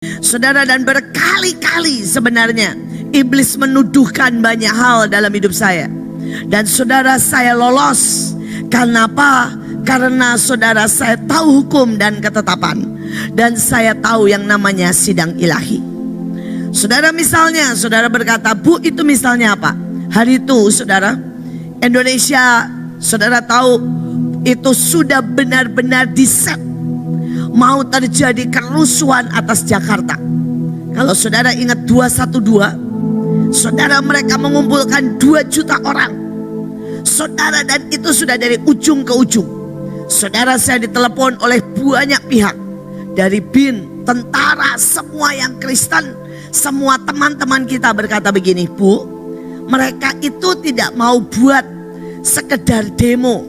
Saudara, dan berkali-kali sebenarnya iblis menuduhkan banyak hal dalam hidup saya. Dan saudara, saya lolos. Karena apa? Karena saudara, saya tahu hukum dan ketetapan. Dan saya tahu yang namanya sidang ilahi. Saudara, misalnya saudara berkata, Bu, itu misalnya apa? Hari itu saudara, Indonesia, saudara tahu itu sudah benar-benar diset mau terjadi kerusuhan atas Jakarta. Kalau saudara ingat 212, saudara, mereka mengumpulkan 2 juta orang. Saudara, dan itu sudah dari ujung ke ujung. Saudara, saya ditelepon oleh banyak pihak. Dari BIN, tentara, semua yang Kristen. Semua teman-teman kita berkata begini, Bu, mereka itu tidak mau buat sekedar demo.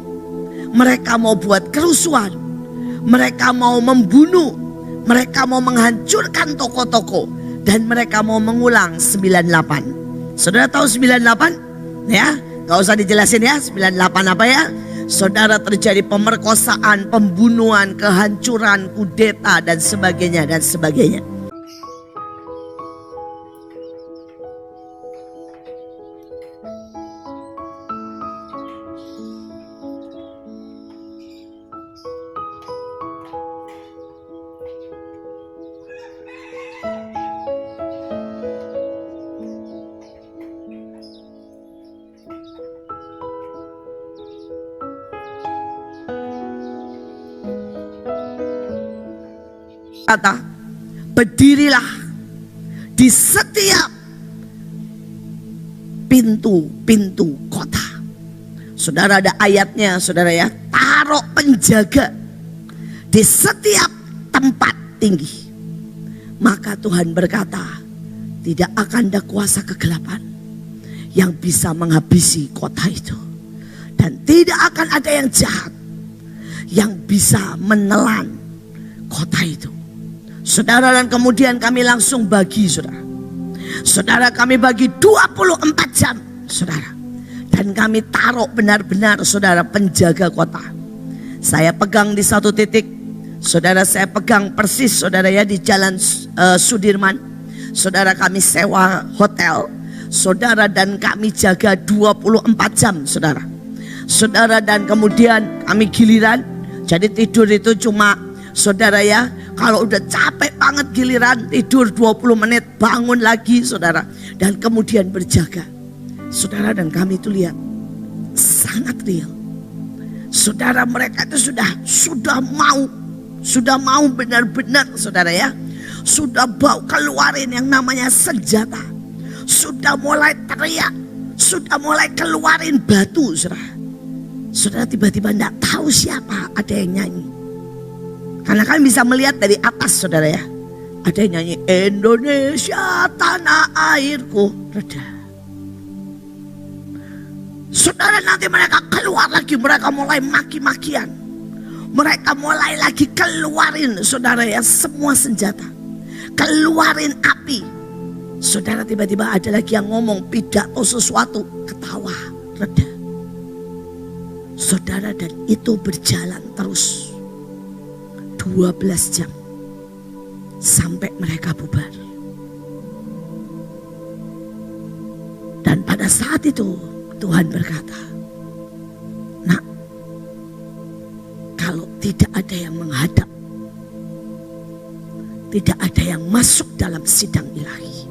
Mereka mau buat kerusuhan. Mereka mau membunuh. Mereka mau menghancurkan toko-toko. Dan mereka mau mengulang 98. Saudara tahu 98? Ya, gak usah dijelasin ya, 98 apa ya? Saudara, terjadi pemerkosaan, pembunuhan, kehancuran, kudeta, dan sebagainya, dan sebagainya. Kata, berdirilah di setiap pintu-pintu kota. Saudara, ada ayatnya saudara ya. Taruh penjaga di setiap tempat tinggi. Maka Tuhan berkata, tidak akan ada kuasa kegelapan yang bisa menghabisi kota itu. Dan tidak akan ada yang jahat yang bisa menelan kota itu. Saudara, dan kemudian kami langsung bagi saudara. Saudara, kami bagi 24 jam saudara. Dan kami taruh benar-benar saudara penjaga kota. Saya pegang di satu titik. Saudara, saya pegang persis saudara ya di Jalan Sudirman. Saudara, kami sewa hotel. Saudara, dan kami jaga 24 jam saudara. Saudara, dan kemudian kami giliran. Jadi tidur itu cuma saudara ya, kalau udah capek banget giliran tidur 20 menit, bangun lagi saudara. Dan kemudian berjaga. Saudara, dan kami itu lihat sangat real. Saudara, mereka itu sudah mau benar-benar saudara ya. Sudah bau keluarin yang namanya senjata. Sudah mulai teriak. Sudah mulai keluarin batu saudara. Saudara, tiba-tiba tidak tahu siapa, ada yang nyanyi. Karena kalian bisa melihat dari atas saudara ya. Ada yang nyanyi, Indonesia tanah airku. Reda. Saudara, nanti mereka keluar lagi. Mereka mulai maki-makian. Mereka mulai lagi keluarin saudara ya semua senjata. Keluarin api. Saudara, tiba-tiba ada lagi yang ngomong pidato sesuatu. Ketawa, reda. Saudara, dan itu berjalan terus 12 jam sampai mereka bubar. Dan pada saat itu Tuhan berkata, nak, kalau tidak ada yang menghadap, tidak ada yang masuk dalam sidang ilahi,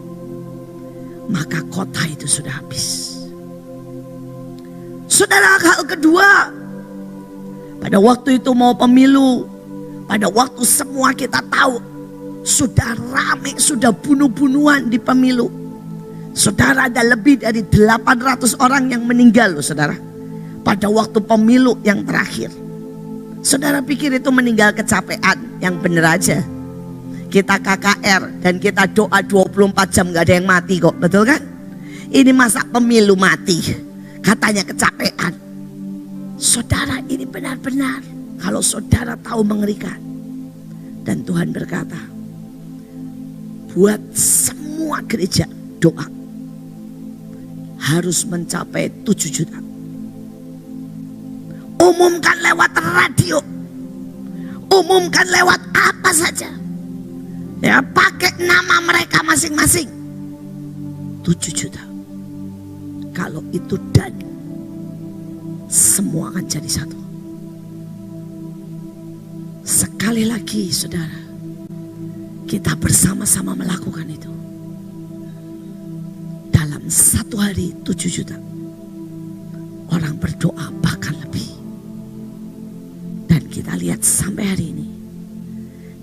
maka kota itu sudah habis. Saudara, hal kedua, pada waktu itu mau pemilu, pada waktu semua kita tahu sudah rame, sudah bunuh-bunuhan di pemilu. Saudara, ada lebih dari 800 orang yang meninggal loh saudara. Pada waktu pemilu yang terakhir. Saudara pikir itu meninggal kecapean? Yang bener aja. Kita KKR dan kita doa 24 jam gak ada yang mati kok, betul kan? Ini masa pemilu mati? Katanya kecapean. Saudara, ini benar-benar kalau saudara tahu mengerikan. Dan Tuhan berkata, buat semua gereja doa harus mencapai 7 juta. Umumkan lewat radio, umumkan lewat apa saja. Ya, pakai nama mereka masing-masing. 7 juta. Kalau itu dan semua akan jadi satu. Sekali lagi saudara, kita bersama-sama melakukan itu. Dalam 1 hari 7 juta. Orang berdoa bahkan lebih. Dan kita lihat sampai hari ini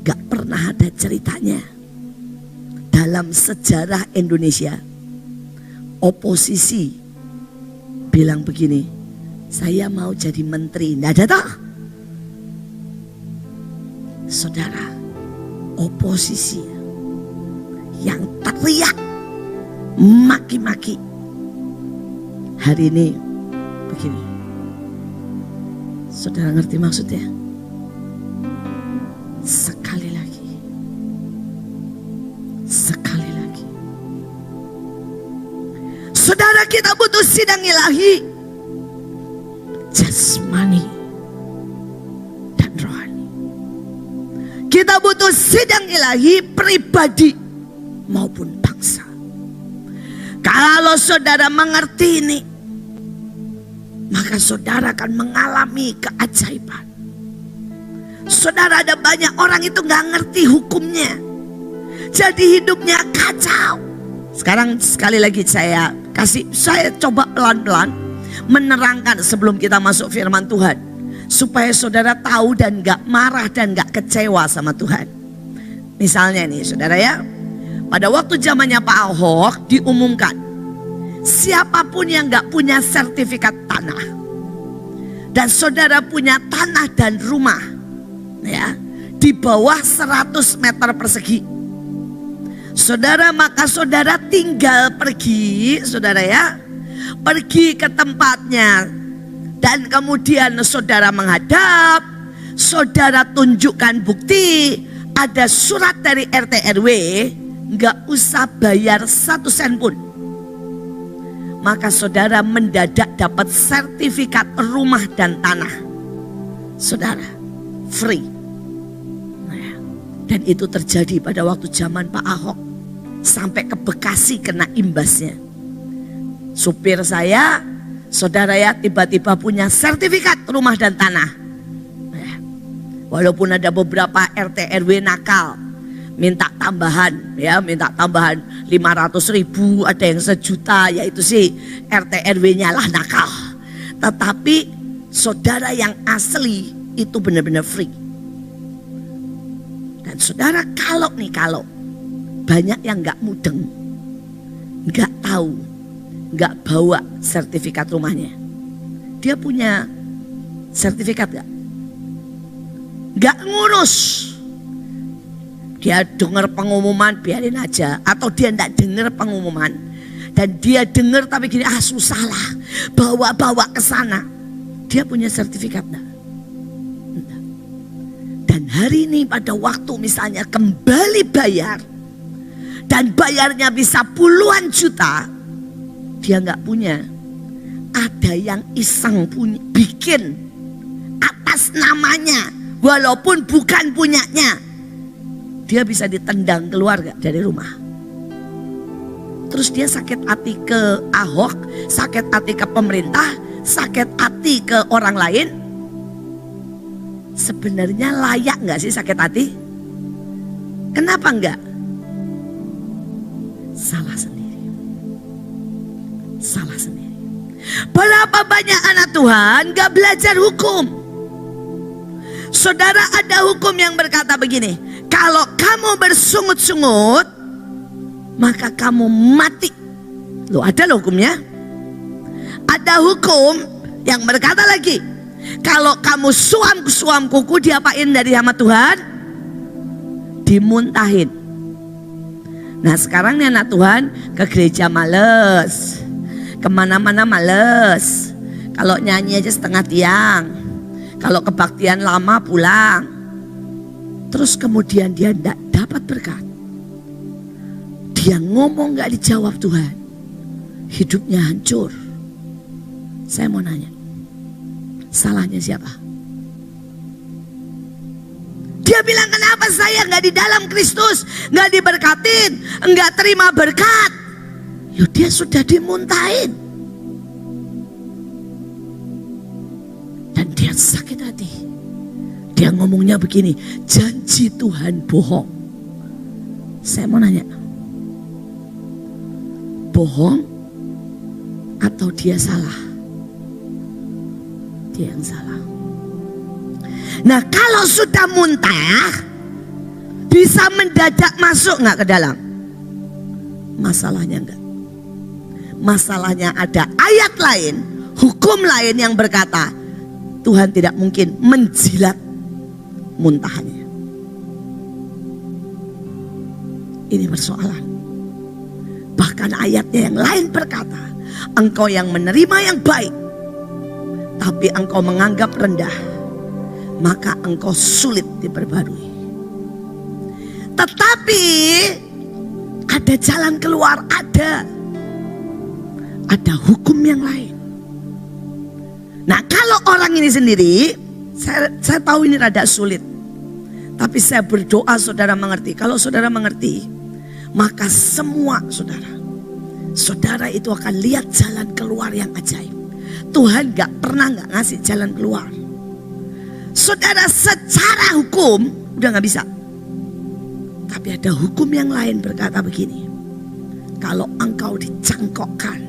gak pernah ada ceritanya dalam sejarah Indonesia oposisi bilang begini, saya mau jadi menteri. Nggak ada toh? Saudara, oposisi yang teriak maki-maki hari ini begini. Saudara ngerti maksudnya? Sekali lagi. Sekali lagi. Saudara, kita butuh sidang ilahi. Jasmani dan rohani. Kita butuh sidang ilahi pribadi maupun bangsa. Kalau saudara mengerti ini, maka saudara akan mengalami keajaiban. Saudara, ada banyak orang itu gak ngerti hukumnya, jadi hidupnya kacau. Sekarang sekali lagi saya coba pelan-pelan menerangkan sebelum kita masuk firman Tuhan, supaya saudara tahu dan gak marah dan gak kecewa sama Tuhan. Misalnya nih saudara ya, pada waktu zamannya Pak Ahok diumumkan, siapapun yang gak punya sertifikat tanah dan saudara punya tanah dan rumah ya di bawah 100 meter persegi, saudara, maka saudara tinggal pergi, saudara ya, pergi ke tempatnya dan kemudian saudara menghadap, saudara tunjukkan bukti ada surat dari RT RW, nggak usah bayar 1 sen pun, maka saudara mendadak dapat sertifikat rumah dan tanah, saudara, free. Dan itu terjadi pada waktu zaman Pak Ahok. Sampai ke Bekasi kena imbasnya. Supir saya, saudara ya, tiba-tiba punya sertifikat rumah dan tanah. Walaupun ada beberapa RT RW nakal, minta tambahan ya, minta tambahan 500.000, ada yang 1 juta, ya itu sih RT RW-nya lah nakal. Tetapi saudara yang asli itu benar-benar free. Dan saudara, kalau banyak yang gak mudeng, gak tahu, gak bawa sertifikat rumahnya. Dia punya sertifikat gak? Gak ngurus. Dia dengar pengumuman, biarin aja. Atau dia gak dengar pengumuman, dan dia dengar tapi gini, susah lah, bawa ke sana. Dia punya sertifikat gak? Dan hari ini pada waktu misalnya kembali bayar, dan bayarnya bisa puluhan juta, dia nggak punya. Ada yang iseng punya, bikin atas namanya, walaupun bukan punyanya. Dia bisa ditendang keluar gak dari rumah. Terus dia sakit hati ke Ahok, sakit hati ke pemerintah, sakit hati ke orang lain. Sebenarnya layak gak sih sakit hati? Kenapa enggak? Salah sendiri. Salah sendiri. Berapa banyak anak Tuhan gak belajar hukum? Saudara, ada hukum yang berkata begini, kalau kamu bersungut-sungut, maka kamu mati. Loh, ada loh hukumnya. Ada hukum yang berkata lagi, kalau kamu suam kuku, diapain dari hama Tuhan? Dimuntahin. Nah sekarang nih anak Tuhan ke gereja males, kemana-mana males. Kalau nyanyi aja setengah tiang, kalau kebaktian lama pulang. Terus kemudian dia tidak dapat berkat. Dia ngomong gak dijawab Tuhan, hidupnya hancur. Saya mau nanya, salahnya siapa? Dia bilang, kenapa saya nggak di dalam Kristus, nggak diberkatin, nggak terima berkat? Yo, dia sudah dimuntahin. Dan dia sakit hati. Dia ngomongnya begini, janji Tuhan bohong. Saya mau nanya, bohong atau dia salah? Dia yang salah. Nah, kalau sudah muntah, bisa mendadak masuk nggak ke dalam? Masalahnya enggak. Masalahnya ada ayat lain, hukum lain yang berkata Tuhan tidak mungkin menjilat muntahannya. Ini persoalan. Bahkan ayatnya yang lain berkata, engkau yang menerima yang baik, tapi engkau menganggap rendah, maka engkau sulit diperbarui. Tetapi ada jalan keluar, ada hukum yang lain. Nah, kalau orang ini sendiri, saya tahu ini rada sulit. Tapi saya berdoa saudara mengerti. Kalau saudara mengerti, maka semua saudara itu akan lihat jalan keluar yang ajaib. Tuhan gak pernah gak ngasih jalan keluar. Saudara, secara hukum udah gak bisa. Tapi ada hukum yang lain berkata begini, kalau engkau dicangkokkan,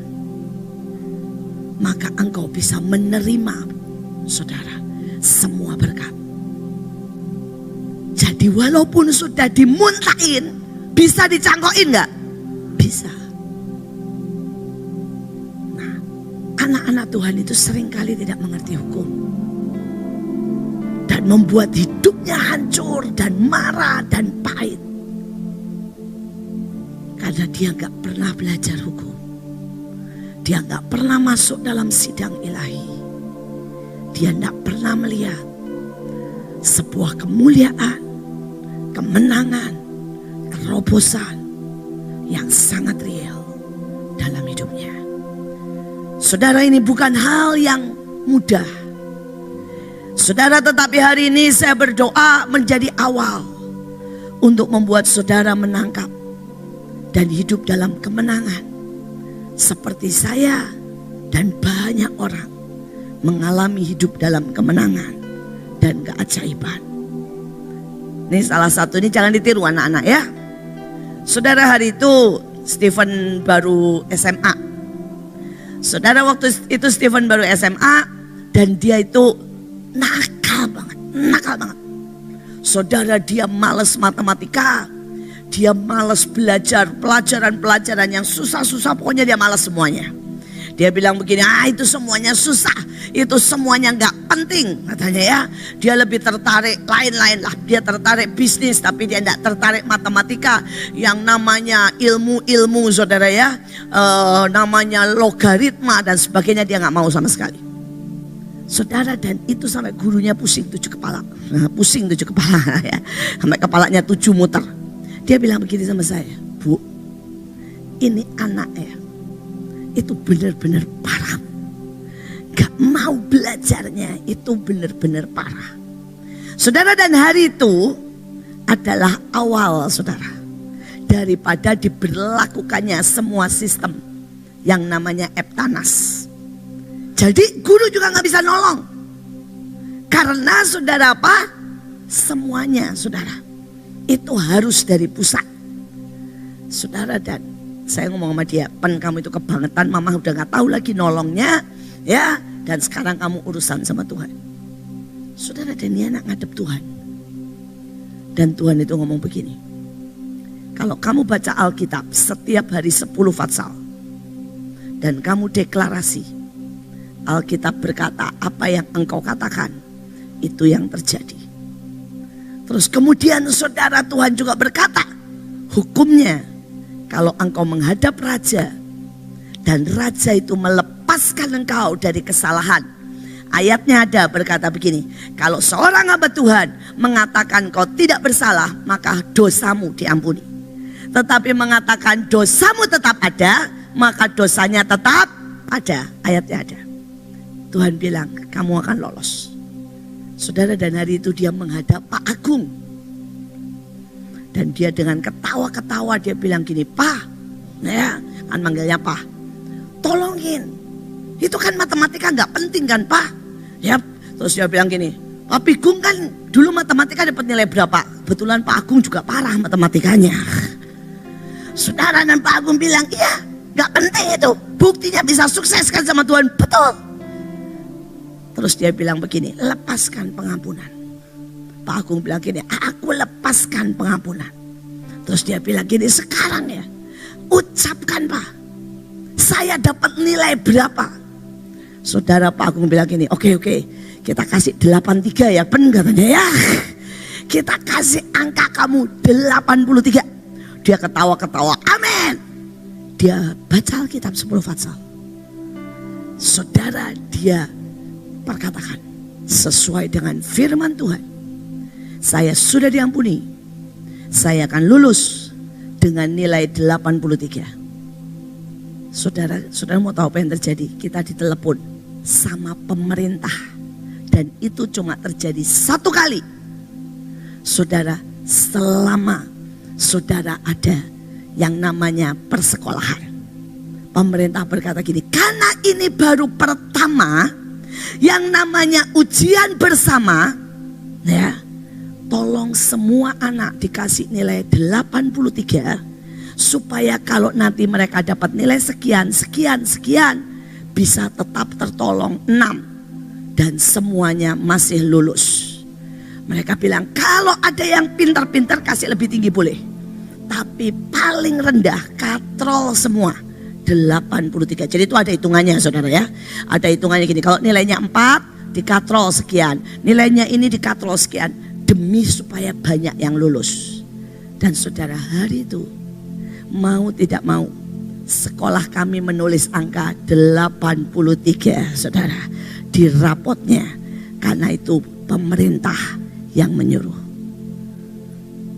maka engkau bisa menerima, saudara, semua berkat. Jadi walaupun sudah dimuntahin, bisa dicangkokin gak? Bisa. Nah, anak-anak Tuhan itu seringkali tidak mengerti hukum. Dan membuat hidupnya hancur dan marah dan pahit. Karena dia gak pernah belajar hukum. Dia gak pernah masuk dalam sidang ilahi. Dia gak pernah melihat sebuah kemuliaan, kemenangan, terobosan yang sangat real dalam hidupnya. Saudara, ini bukan hal yang mudah. Saudara, tetapi hari ini saya berdoa menjadi awal untuk membuat saudara menangkap dan hidup dalam kemenangan. Seperti saya dan banyak orang mengalami hidup dalam kemenangan dan keajaiban. Ini salah satu, ini jangan ditiru anak-anak ya. Saudara, hari itu Stephen baru SMA. Saudara, waktu itu Stephen baru SMA dan dia itu nakal banget. Saudara, dia malas matematika. Dia malas belajar pelajaran-pelajaran yang susah-susah, pokoknya dia malas semuanya. Dia bilang begini, itu semuanya susah, itu semuanya gak penting katanya ya. Dia lebih tertarik lain-lain lah, dia tertarik bisnis tapi dia gak tertarik matematika. Yang namanya ilmu-ilmu saudara ya, namanya logaritma dan sebagainya dia gak mau sama sekali. Saudara, dan itu sampai gurunya pusing 7 kepala. Pusing 7 kepala ya, sampai kepalanya 7 muter. Dia bilang begini sama saya, Bu, ini anak ya, itu benar-benar parah. Gak mau belajarnya, itu benar-benar parah. Saudara, dan hari itu adalah awal saudara, daripada diberlakukannya semua sistem yang namanya Eptanas. Jadi guru juga gak bisa nolong. Karena saudara apa? Semuanya saudara itu harus dari pusat. Saudara, dan saya ngomong sama dia, Pen, kamu itu kebangetan, mama udah gak tahu lagi nolongnya ya. Dan sekarang kamu urusan sama Tuhan. Saudara, dan dia anak ngadep Tuhan. Dan Tuhan itu ngomong begini, kalau kamu baca Alkitab setiap hari 10 fatsal dan kamu deklarasi, Alkitab berkata apa yang engkau katakan itu yang terjadi. Terus kemudian saudara, Tuhan juga berkata hukumnya, kalau engkau menghadap raja dan raja itu melepaskan engkau dari kesalahan. Ayatnya ada berkata begini, kalau seorang hamba Tuhan mengatakan kau tidak bersalah, maka dosamu diampuni. Tetapi mengatakan dosamu tetap ada, maka dosanya tetap ada. Ayatnya ada. Tuhan bilang kamu akan lolos. Saudara, dan hari itu dia menghadap Pak Agung. Dan dia dengan ketawa-ketawa dia bilang gini, "Pak," ya kan manggilnya Pak, "tolongin. Itu kan matematika nggak penting kan Pak?" Ya, terus dia bilang gini, "Pak Pigung kan dulu matematika dapat nilai berapa?" Kebetulan Pak Agung juga parah matematikanya. Saudara, dan Pak Agung bilang, "Iya, nggak penting itu. Buktinya bisa sukses kan sama Tuhan." Betul. Terus dia bilang begini, "Lepaskan pengampunan." Pak Agung bilang gini, "Aku lepaskan pengampunan." Terus dia bilang gini, "Sekarang ya, ucapkan Pak, saya dapat nilai berapa?" Saudara, Pak Agung bilang gini, oke, kita kasih 83 ya, pen katanya ya. Kita kasih angka kamu 83. Dia ketawa-ketawa, amin. Dia baca Alkitab 10 Fatsal. Saudara, dia perkatakan sesuai dengan firman Tuhan, saya sudah diampuni, saya akan lulus dengan nilai 83. Saudara mau tahu apa yang terjadi? Kita ditelepon sama pemerintah, dan itu cuma terjadi satu kali. Saudara, selama saudara ada yang namanya persekolahan, pemerintah berkata gini, karena ini baru pertama yang namanya ujian bersama, ya, tolong semua anak dikasih nilai 83 supaya kalau nanti mereka dapat nilai sekian bisa tetap tertolong 6 dan semuanya masih lulus. Mereka bilang kalau ada yang pintar-pintar kasih lebih tinggi boleh, tapi paling rendah katrol semua 83. Jadi itu ada hitungannya saudara ya. Ada hitungannya gini, kalau nilainya 4 dikatrol sekian, nilainya ini dikatrol sekian, demi supaya banyak yang lulus. Dan saudara, hari itu mau tidak mau sekolah kami menulis angka 83 saudara di rapotnya, karena itu pemerintah yang menyuruh.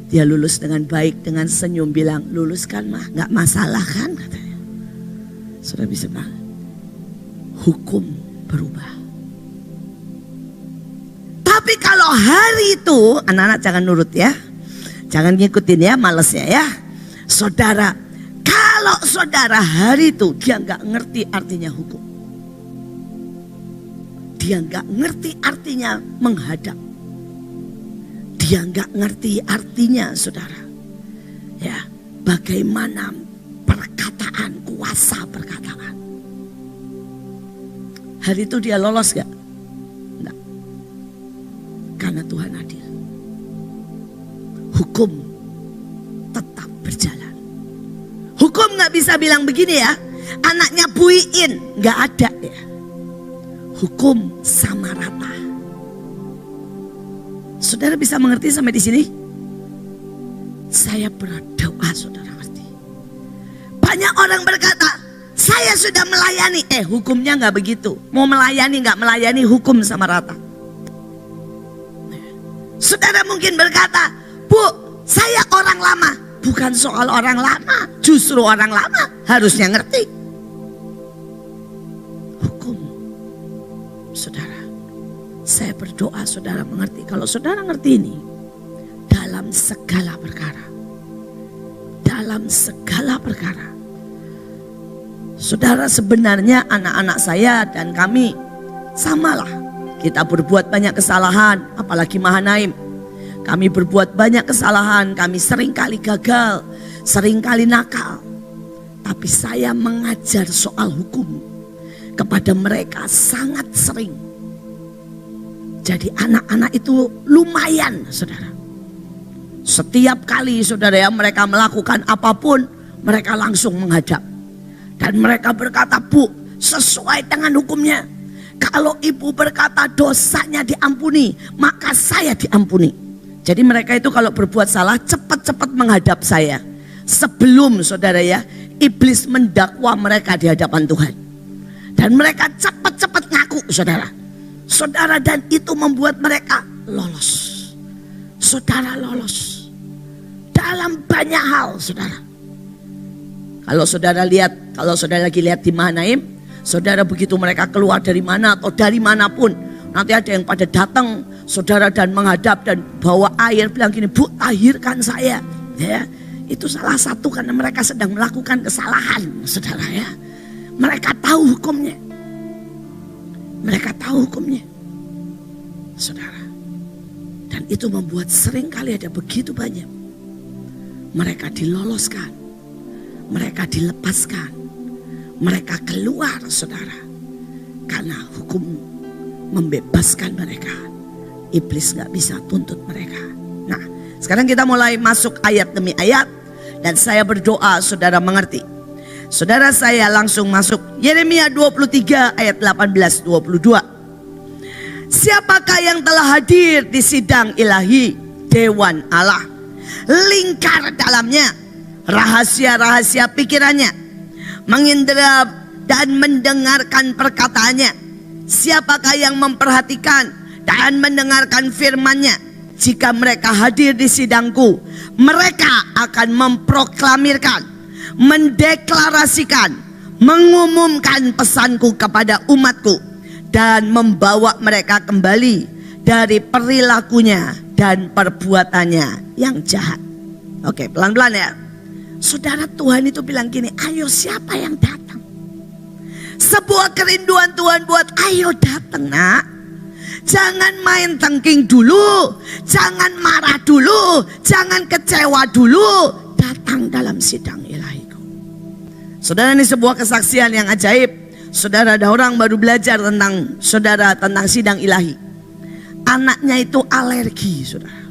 Dia lulus dengan baik, dengan senyum bilang, "Lulus kan mah, gak masalah kan?" katanya. Sudah bisa bilang, hukum berubah. Tapi kalau hari itu, anak-anak jangan nurut ya, jangan ngikutin ya, malesnya ya. Saudara, kalau saudara hari itu dia gak ngerti artinya hukum, dia gak ngerti artinya menghadap, dia gak ngerti artinya saudara, ya, bagaimana perkataan, kuasa perkataan. Hari itu dia lolos gak? Enggak. Karena Tuhan adil. Hukum tetap berjalan. Hukum gak bisa bilang begini ya, anaknya buiin, gak ada ya. Hukum sama rata. Saudara bisa mengerti sampai di sini? Saya berdoa saudara ngerti. Banyak orang berkata, saya sudah melayani. Hukumnya gak begitu. Mau melayani gak melayani, hukum sama rata. Saudara mungkin berkata, "Bu, saya orang lama." Bukan soal orang lama, justru orang lama harusnya ngerti hukum. Saudara, saya berdoa saudara mengerti. Kalau saudara ngerti ini, dalam segala perkara, dalam segala perkara, saudara, sebenarnya anak-anak saya dan kami samalah. Kita berbuat banyak kesalahan, apalagi Mahanaim. Kami berbuat banyak kesalahan, kami seringkali gagal, seringkali nakal. Tapi saya mengajar soal hukum kepada mereka sangat sering. Jadi anak-anak itu lumayan saudara. Setiap kali saudara ya mereka melakukan apapun, mereka langsung menghadap. Dan mereka berkata, "Bu, sesuai dengan hukumnya. Kalau ibu berkata dosanya diampuni, maka saya diampuni." Jadi mereka itu kalau berbuat salah cepat-cepat menghadap saya. Sebelum saudara ya, iblis mendakwa mereka di hadapan Tuhan. Dan mereka cepat-cepat ngaku saudara. Saudara, dan itu membuat mereka lolos. Saudara lolos. Dalam banyak hal saudara. Kalau saudara lihat, kalau saudara lagi lihat di Mahanaim, saudara begitu mereka keluar dari mana atau dari manapun, nanti ada yang pada datang saudara dan menghadap dan bawa air, bilang gini, "Bu, tahirkan saya." Ya, itu salah satu karena mereka sedang melakukan kesalahan, saudara ya. Mereka tahu hukumnya. Mereka tahu hukumnya, saudara. Dan itu membuat seringkali ada begitu banyak mereka diloloskan, mereka dilepaskan, mereka keluar, saudara, karena hukum membebaskan mereka. Iblis gak bisa tuntut mereka. Nah, sekarang kita mulai masuk ayat demi ayat, dan saya berdoa saudara mengerti. Saudara, saya langsung masuk Yeremia 23 ayat 18-22. Siapakah yang telah hadir di sidang ilahi, dewan Allah, lingkar dalamnya rahasia-rahasia pikirannya, mengindra dan mendengarkan perkataannya? Siapakah yang memperhatikan dan mendengarkan firman-Nya? Jika mereka hadir di sidangku, mereka akan memproklamirkan, mendeklarasikan, mengumumkan pesanku kepada umatku, dan membawa mereka kembali dari perilakunya dan perbuatannya yang jahat. Oke, pelan-pelan ya. Saudara, Tuhan itu bilang gini, ayo siapa yang datang? Sebuah kerinduan Tuhan buat ayo datang, nak. Jangan main tengking dulu, jangan marah dulu, jangan kecewa dulu. Datang dalam sidang ilahiku. Saudara, ini sebuah kesaksian yang ajaib. Saudara, ada orang baru belajar tentang sidang ilahi. Anaknya itu alergi, saudara.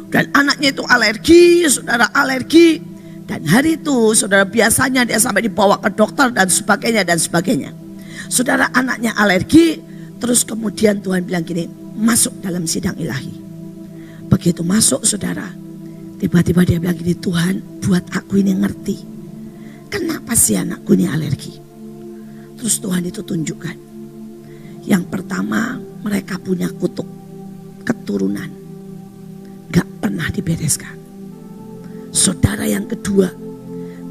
Dan anaknya itu alergi, saudara, alergi. Dan hari itu, saudara, biasanya dia sampai dibawa ke dokter dan sebagainya dan sebagainya. Saudara, anaknya alergi, terus kemudian Tuhan bilang gini, masuk dalam sidang ilahi. Begitu masuk, saudara, tiba-tiba dia bilang gini, Tuhan, buat aku ini ngerti, kenapa sih anakku ini alergi? Terus Tuhan itu tunjukkan. Yang pertama, mereka punya kutuk keturunan, gak pernah dibereskan. Saudara, yang kedua,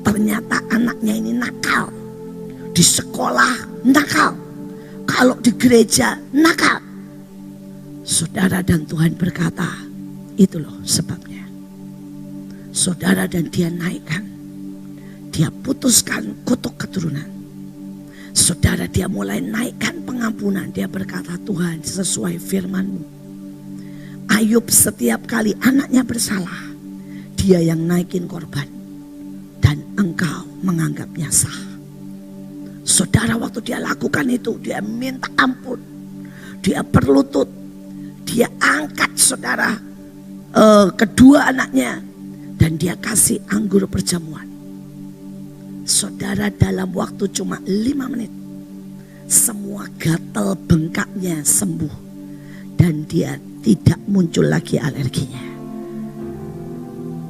ternyata anaknya ini nakal. Di sekolah nakal, kalau di gereja nakal. Saudara, dan Tuhan berkata, itu loh sebabnya. Saudara, dan dia naikkan, dia putuskan kutuk keturunan. Saudara, dia mulai naikkan pengampunan. Dia berkata, Tuhan, sesuai firman-Mu, Ayub setiap kali anaknya bersalah, dia yang naikin korban, dan Engkau menganggapnya sah. Saudara, waktu dia lakukan itu, dia minta ampun, dia berlutut, dia angkat, saudara, kedua anaknya, dan dia kasih anggur perjamuan. Saudara, dalam waktu cuma 5 menit, semua gatal bengkaknya sembuh, dan dia tidak muncul lagi alerginya.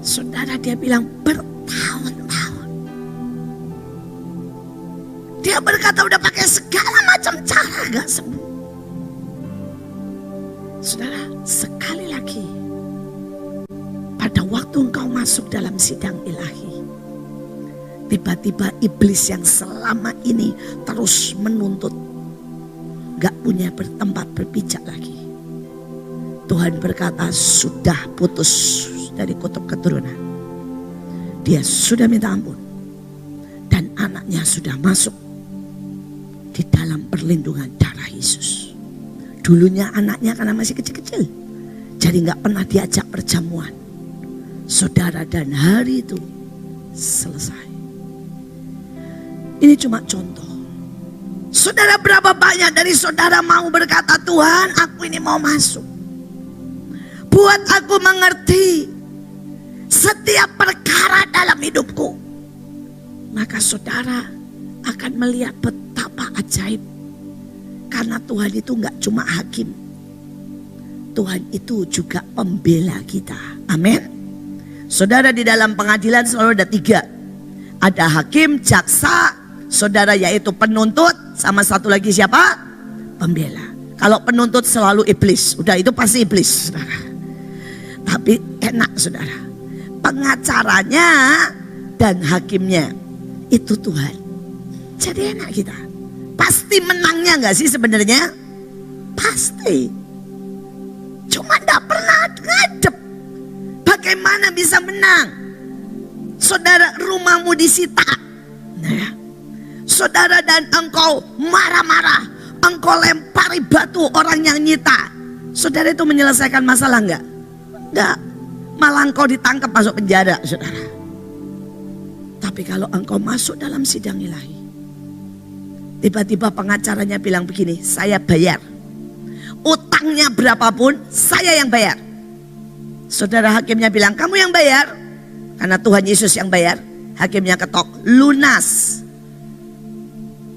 Saudara, dia bilang bertahun-tahun. Dia berkata udah pakai segala macam cara gak sembuh. Saudara, sekali lagi, pada waktu engkau masuk dalam sidang ilahi, tiba-tiba iblis yang selama ini terus menuntut, gak punya tempat berpijak lagi. Tuhan berkata sudah putus dari kutuk keturunan. Dia sudah minta ampun. Dan anaknya sudah masuk di dalam perlindungan darah Yesus. Dulunya anaknya karena masih kecil-kecil, jadi gak pernah diajak perjamuan. Saudara, dan hari itu selesai. Ini cuma contoh. Saudara, berapa banyak dari saudara mau berkata, Tuhan, aku ini mau masuk. Buat aku mengerti setiap perkara dalam hidupku. Maka saudara akan melihat betapa ajaib. Karena Tuhan itu gak cuma hakim. Tuhan itu juga pembela kita. Amin. Saudara, di dalam pengadilan selalu ada 3. Ada hakim, jaksa, saudara, yaitu penuntut, sama satu lagi siapa? Pembela. Kalau penuntut selalu iblis, udah itu pasti iblis, saudara. Tapi enak, saudara, pengacaranya dan hakimnya itu Tuhan. Jadi enak kita. Pasti menangnya gak sih sebenarnya? Pasti. Cuma gak pernah ngadep. Bagaimana bisa menang? Saudara, rumahmu disita. Nah, ya. Saudara, dan engkau marah-marah, engkau lempari batu orang yang nyita. Saudara, itu menyelesaikan masalah enggak? Enggak. Malah engkau ditangkap masuk penjara, saudara. Tapi kalau engkau masuk dalam sidang ilahi, tiba-tiba pengacaranya bilang begini, saya bayar. Utangnya berapapun, saya yang bayar. Saudara, hakimnya bilang, kamu yang bayar. Karena Tuhan Yesus yang bayar. Hakimnya ketok, lunas.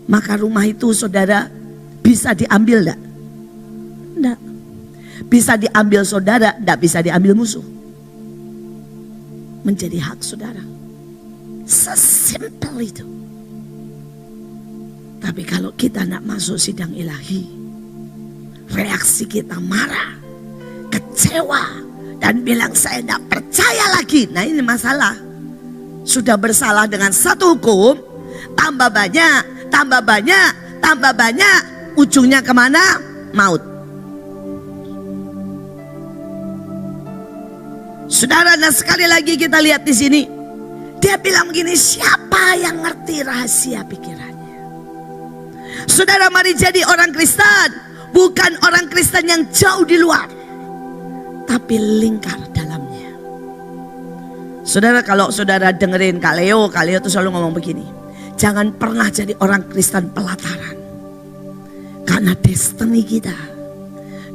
Maka rumah itu, saudara, bisa diambil enggak? Enggak. Bisa diambil saudara, enggak bisa diambil musuh. Menjadi hak saudara. Sesimpel itu. Tapi kalau kita nak masuk sidang ilahi, reaksi kita marah, kecewa, dan bilang saya tidak percaya lagi. Nah, ini masalah. Sudah bersalah dengan satu hukum, tambah banyak, tambah banyak, tambah banyak, ujungnya kemana? Maut. Saudara, nah sekali lagi kita lihat di sini. Dia bilang begini, siapa yang ngerti rahasia pikirannya? Saudara, mari jadi orang Kristen. Bukan orang Kristen yang jauh di luar, tapi lingkar dalamnya. Saudara, kalau saudara dengerin Kak Leo tuh selalu ngomong begini. Jangan pernah jadi orang Kristen pelataran. Karena destiny kita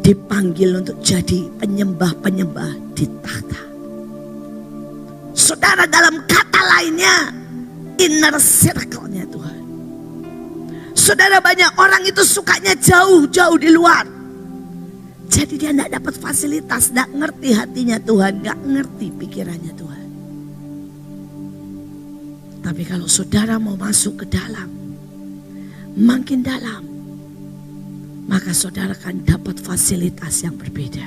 dipanggil untuk jadi penyembah-penyembah di tahta. Saudara, dalam kata lainnya, inner circle-nya Tuhan. Saudara, banyak orang itu sukanya jauh-jauh di luar. Jadi dia tidak dapat fasilitas, tidak ngerti hatinya Tuhan, tidak ngerti pikirannya Tuhan. Tapi kalau saudara mau masuk ke dalam, makin dalam, maka saudara akan dapat fasilitas yang berbeda.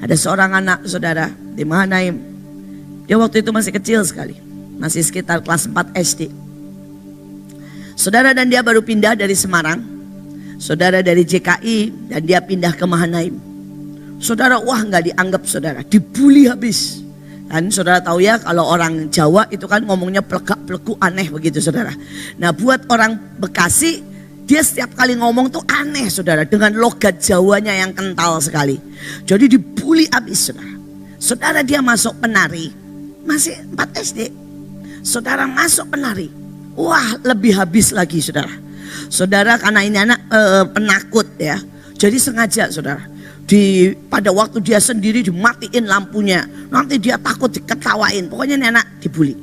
Ada seorang anak saudara di Mahanaim. Dia waktu itu masih kecil sekali, masih sekitar kelas 4 SD. Saudara, dan dia baru pindah dari Semarang. Saudara, dari JKI, dan dia pindah ke Mahanaim. Saudara, wah nggak dianggap saudara, dibully habis. Kan saudara tahu ya, kalau orang Jawa itu kan ngomongnya plegak-peleku aneh begitu saudara. Nah, buat orang Bekasi, dia setiap kali ngomong tuh aneh saudara, dengan logat Jawanya yang kental sekali. Jadi dibully habis saudara. Saudara, dia masuk penari, masih 4 SD. Saudara masuk penari, wah lebih habis lagi saudara. Saudara, karena ini anak penakut ya, jadi sengaja saudara, pada waktu dia sendiri dimatiin lampunya, nanti dia takut diketawain. Pokoknya ini anak dibully.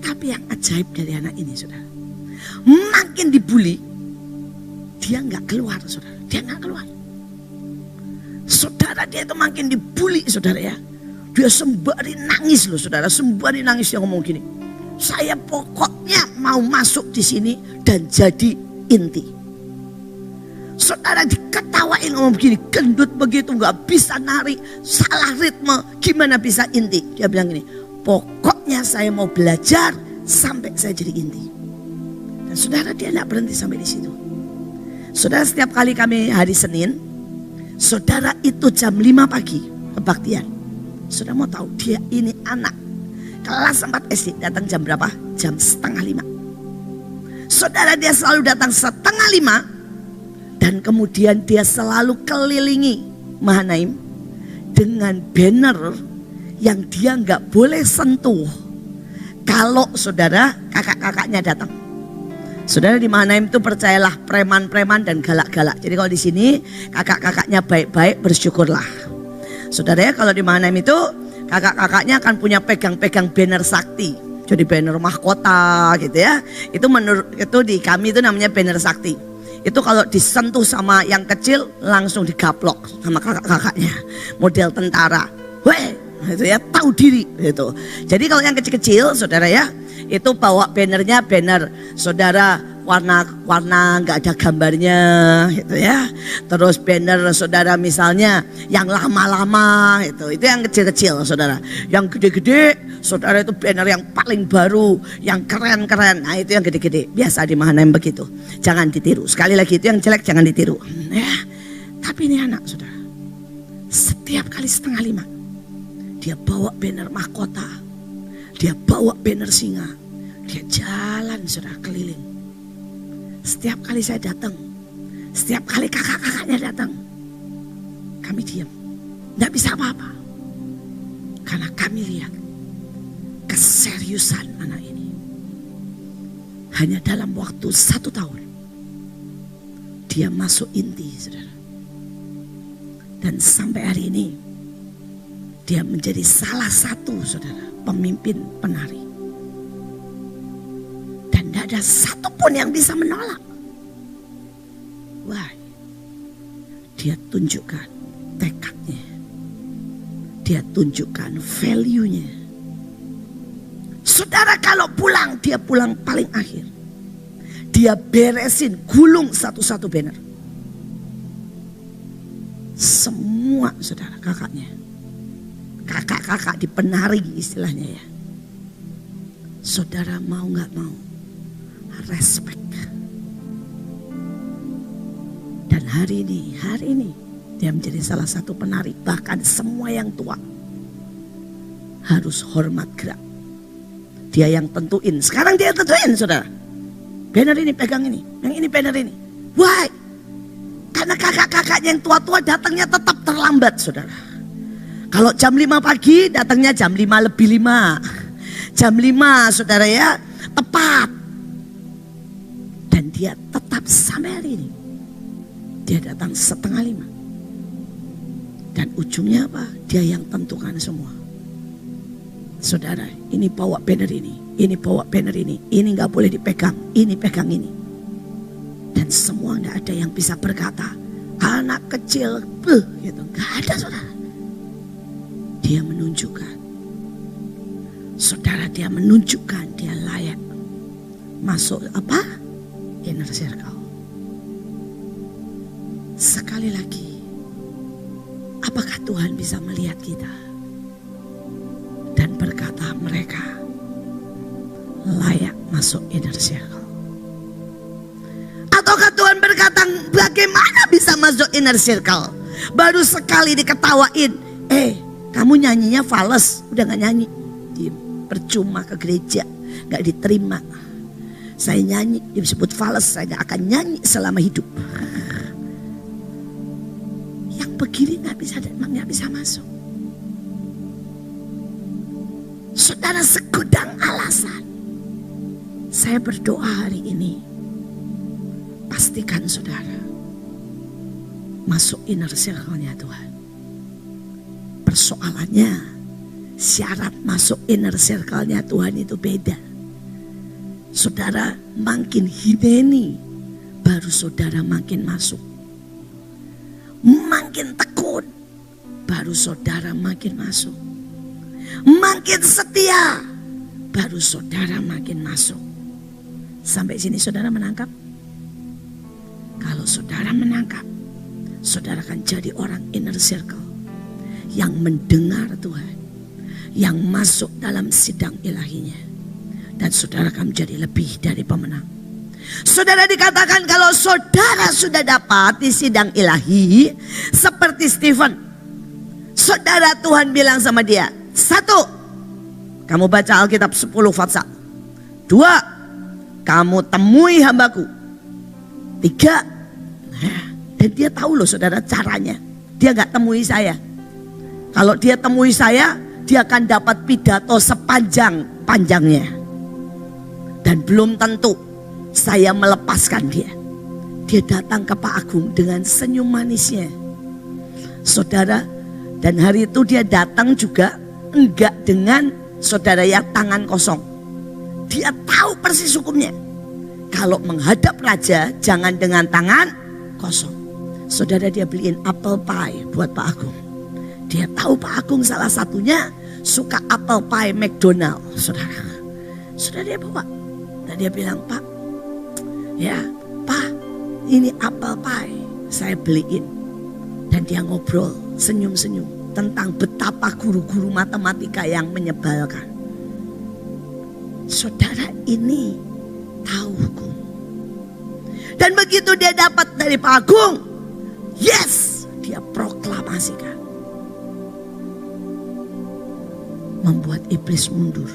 Tapi yang ajaib dari anak ini saudara, makin dibully, dia nggak keluar saudara, dia nggak keluar. Saudara, dia itu makin dibully saudara ya. Dia sembari nangis loh saudara, sembari nangis dia ngomong gini, saya pokoknya mau masuk di sini dan jadi inti. Saudara, diketawain ngomong begini, gendut begitu, nggak bisa nari, salah ritme, gimana bisa inti? Dia bilang gini, pokoknya saya mau belajar sampai saya jadi inti. Dan saudara, dia tidak berhenti sampai di situ. Saudara, setiap kali kami hari Senin, saudara, itu jam 5 pagi kebaktian. Saudara mau tahu, dia ini anak kelas 4 SD, datang jam berapa? Jam 4:30. Saudara, dia selalu datang 4:30. Dan kemudian dia selalu kelilingi Mahanaim dengan banner yang dia nggak boleh sentuh kalau saudara kakak-kakaknya datang. Saudara, di Mahanaim itu percayalah, preman-preman dan galak-galak. Jadi kalau di sini kakak-kakaknya baik-baik, bersyukurlah. Saudara ya, kalau di Mahanaim itu kakak-kakaknya akan punya pegang-pegang banner sakti. Jadi banner mahkota gitu ya. Itu menurut itu di kami itu namanya banner sakti. Itu kalau disentuh sama yang kecil langsung digaplok sama kakak-kakaknya. Model tentara. Weh, itu ya, tahu diri gitu. Jadi kalau yang kecil-kecil saudara ya, itu bawa bannernya banner saudara warna nggak ada gambarnya gitu ya. Terus banner saudara misalnya yang lama-lama itu yang kecil-kecil saudara. Yang gede-gede saudara itu banner yang paling baru, yang keren-keren. Nah, itu yang gede-gede. Biasa di Mahanaim begitu. Jangan ditiru. Sekali lagi, itu yang jelek jangan ditiru. Ya. Tapi ini anak saudara, setiap kali 4:30 dia bawa banner mahkota. Dia bawa banner singa. Dia jalan saudara keliling. Setiap kali saya datang, setiap kali kakak-kakaknya datang, kami diam. Tidak bisa apa-apa. Karena kami lihat keseriusan anak ini. Hanya dalam waktu 1 tahun, dia masuk inti, saudara. Dan sampai hari ini, dia menjadi salah satu, saudara, pemimpin penari. Dan tidak ada satupun yang bisa menolak. Wah, dia tunjukkan tekadnya. Dia tunjukkan value-nya. Saudara kalau pulang, dia pulang paling akhir. Dia beresin, gulung satu-satu banner. Semua saudara kakaknya. Kakak-kakak di penari istilahnya ya. Saudara mau gak mau, respect. Dan hari ini dia menjadi salah satu penari. Bahkan semua yang tua harus hormat gerak. Dia yang tentuin. Sekarang dia tentuin saudara. Banner ini pegang ini. Yang ini banner ini. Why? Karena kakak-kakaknya yang tua-tua datangnya tetap terlambat saudara. Kalau jam 5 pagi datangnya jam 5 lebih 5. Jam 5 saudara ya. Tepat. Dan dia tetap sampai hari ini. Dia datang 4:30. Dan ujungnya apa? Dia yang tentukan semua. Saudara, ini bawa banner ini bawa banner ini gak boleh dipegang, ini pegang ini. Dan semua gak ada yang bisa berkata, anak kecil, gitu. Gak ada saudara. Dia menunjukkan. Saudara, dia menunjukkan dia layak masuk apa? Inner circle. Sekali lagi, apakah Tuhan bisa melihat kita dan berkata mereka layak masuk inner circle? Ataukah Tuhan berkata bagaimana bisa masuk inner circle? Baru sekali diketawain, kamu nyanyinya fals, udah gak nyanyi. Percuma ke gereja, gak diterima. Saya nyanyi, disebut fals, saya gak akan nyanyi selama hidup. Begini gak bisa masuk. Saudara, segudang alasan. Saya berdoa hari ini, pastikan saudara masuk inner circle-nya Tuhan. Persoalannya, syarat masuk inner circle-nya Tuhan itu beda. Saudara makin hineni, baru saudara makin masuk. Makin tekun, baru saudara makin masuk. Makin setia, baru saudara makin masuk. Sampai sini saudara menangkap? Kalau saudara menangkap, saudara akan jadi orang inner circle yang mendengar Tuhan, yang masuk dalam sidang ilahinya. Dan saudara akan menjadi lebih dari pemenang. Saudara, dikatakan kalau saudara sudah dapat di sidang ilahi seperti Stephen, saudara, Tuhan bilang sama dia, 1, kamu baca Alkitab 10 pasal. 2, kamu temui hambaku. 3, dan dia tahu loh saudara caranya. Dia gak temui saya. Kalau dia temui saya, dia akan dapat pidato sepanjang-panjangnya. Dan belum tentu saya melepaskan dia. Dia datang ke Pak Agung dengan senyum manisnya. Saudara, dan hari itu dia datang juga enggak dengan saudara ya tangan kosong. Dia tahu persis hukumnya. Kalau menghadap raja jangan dengan tangan kosong. Saudara, dia beliin apple pie buat Pak Agung. Dia tahu Pak Agung salah satunya suka apple pie McDonald. Saudara dia bawa. Dan dia bilang, Pak, ya Pak, ini apple pie saya beliin. Dan dia ngobrol senyum-senyum tentang betapa guru-guru matematika yang menyebalkan. Saudara ini tahu hukum. Dan begitu dia dapat dari Pak Agung, yes, dia proklamasikan. Membuat iblis mundur.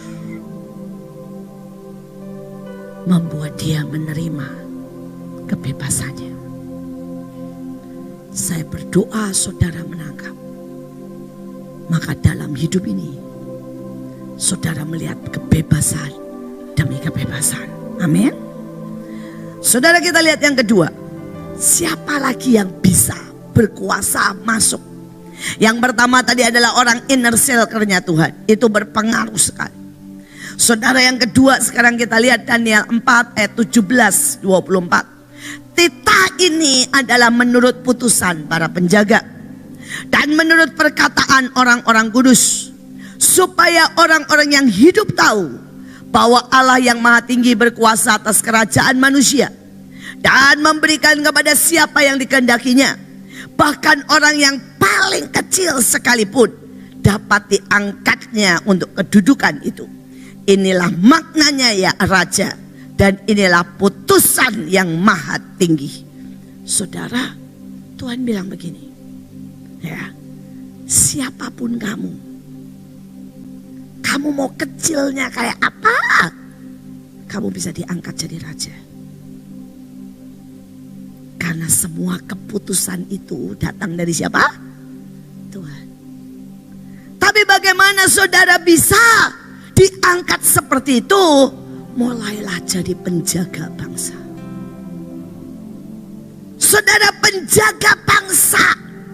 membuat dia menerima kebebasannya. Saya berdoa saudara menangkap. Maka dalam hidup ini saudara melihat kebebasan demi kebebasan. Amin. Saudara, kita lihat yang kedua. Siapa lagi yang bisa berkuasa masuk? Yang pertama tadi adalah orang inner circle-nya Tuhan. Itu berpengaruh sekali. Saudara, yang kedua sekarang kita lihat Daniel 4 ayat 17-24. Titah ini adalah menurut putusan para penjaga dan menurut perkataan orang-orang kudus, supaya orang-orang yang hidup tahu bahwa Allah yang Maha Tinggi berkuasa atas kerajaan manusia dan memberikan kepada siapa yang dikehendakinya. Bahkan orang yang paling kecil sekalipun dapat diangkatnya untuk kedudukan itu. Inilah maknanya ya Raja, dan inilah putusan yang Maha Tinggi. Saudara, Tuhan bilang begini, ya, siapapun kamu mau kecilnya kayak apa, kamu bisa diangkat jadi raja. Karena semua keputusan itu datang dari siapa? Tuhan. Tapi bagaimana saudara bisa diangkat seperti itu? Mulailah jadi penjaga bangsa. Saudara, penjaga bangsa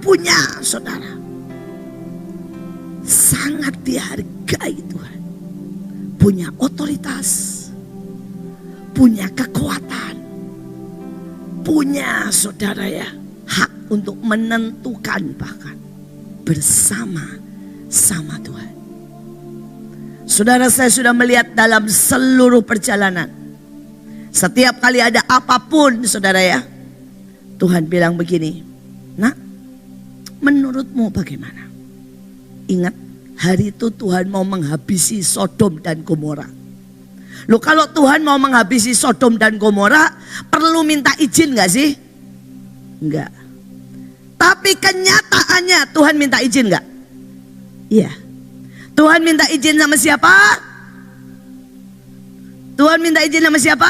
punya saudara sangat dihargai Tuhan. Punya otoritas, punya kekuatan, punya saudara ya hak untuk menentukan bahkan bersama-sama Tuhan. Saudara, saya sudah melihat dalam seluruh perjalanan, setiap kali ada apapun saudara ya, Tuhan bilang begini, nak, menurutmu bagaimana? Ingat, hari itu Tuhan mau menghabisi Sodom dan Gomora. Loh, kalau Tuhan mau menghabisi Sodom dan Gomora, perlu minta izin gak sih? Enggak. Tapi kenyataannya Tuhan minta izin gak? Iya. Tuhan minta izin sama siapa? Tuhan minta izin sama siapa?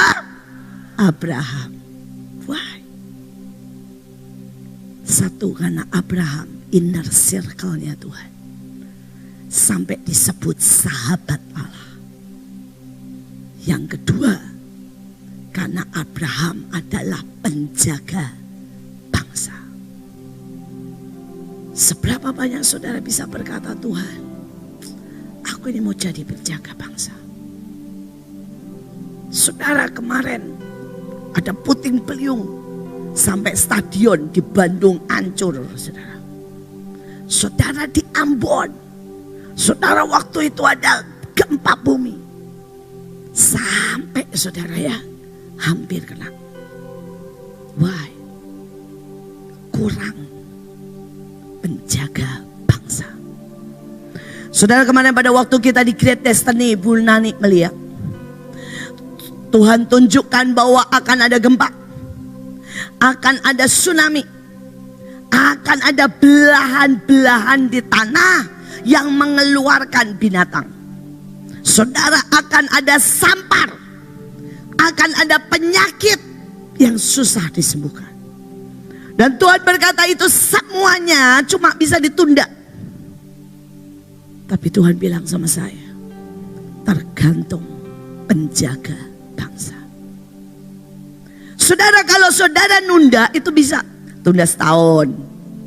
Abraham. Why? Satu, karena Abraham inner circle-nya Tuhan. Sampai disebut sahabat Allah. Yang kedua, karena Abraham adalah penjaga bangsa. Seberapa banyak saudara bisa berkata, Tuhan, aku ini mau jadi penjaga bangsa. Saudara, kemarin ada puting beliung sampai stadion di Bandung hancur, saudara. Saudara, di Ambon, saudara, waktu itu ada gempa bumi. Sampai saudara ya hampir kena. Why? Kurang penjaga bangsa. Saudara, kemarin pada waktu kita di Great Destiny, Bu Nani melihat Tuhan tunjukkan bahwa akan ada gempa, akan ada tsunami, akan ada belahan-belahan di tanah yang mengeluarkan binatang. Saudara, akan ada sampar, akan ada penyakit yang susah disembuhkan. Dan Tuhan berkata itu semuanya cuma bisa ditunda. Tapi Tuhan bilang sama saya, tergantung penjaga bangsa. Saudara, kalau saudara nunda itu bisa. Tunda setahun,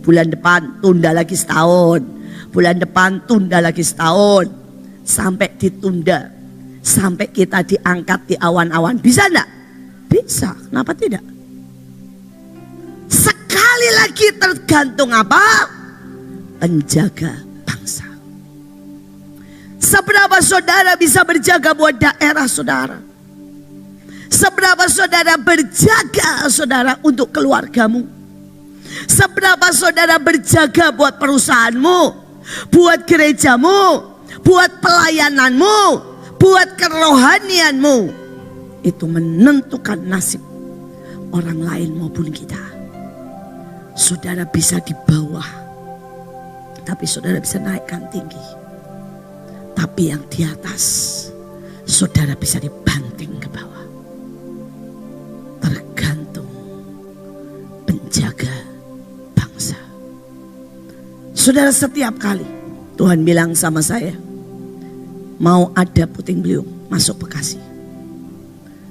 bulan depan tunda lagi setahun, bulan depan tunda lagi setahun. Sampai ditunda, sampai kita diangkat di awan-awan. Bisa enggak? Bisa, kenapa tidak? Sekali lagi tergantung apa? Penjaga bangsa. Seberapa saudara bisa berjaga buat daerah saudara? Seberapa saudara berjaga saudara untuk keluargamu? Seberapa saudara berjaga buat perusahaanmu, buat gerejamu, buat pelayananmu, buat kerohanianmu? Itu menentukan nasib orang lain maupun kita. Saudara bisa di bawah, tapi saudara bisa naikkan tinggi. Tapi yang di atas, saudara bisa dibanting ke bawah. Saudara, setiap kali Tuhan bilang sama saya, mau ada puting beliung masuk Bekasi.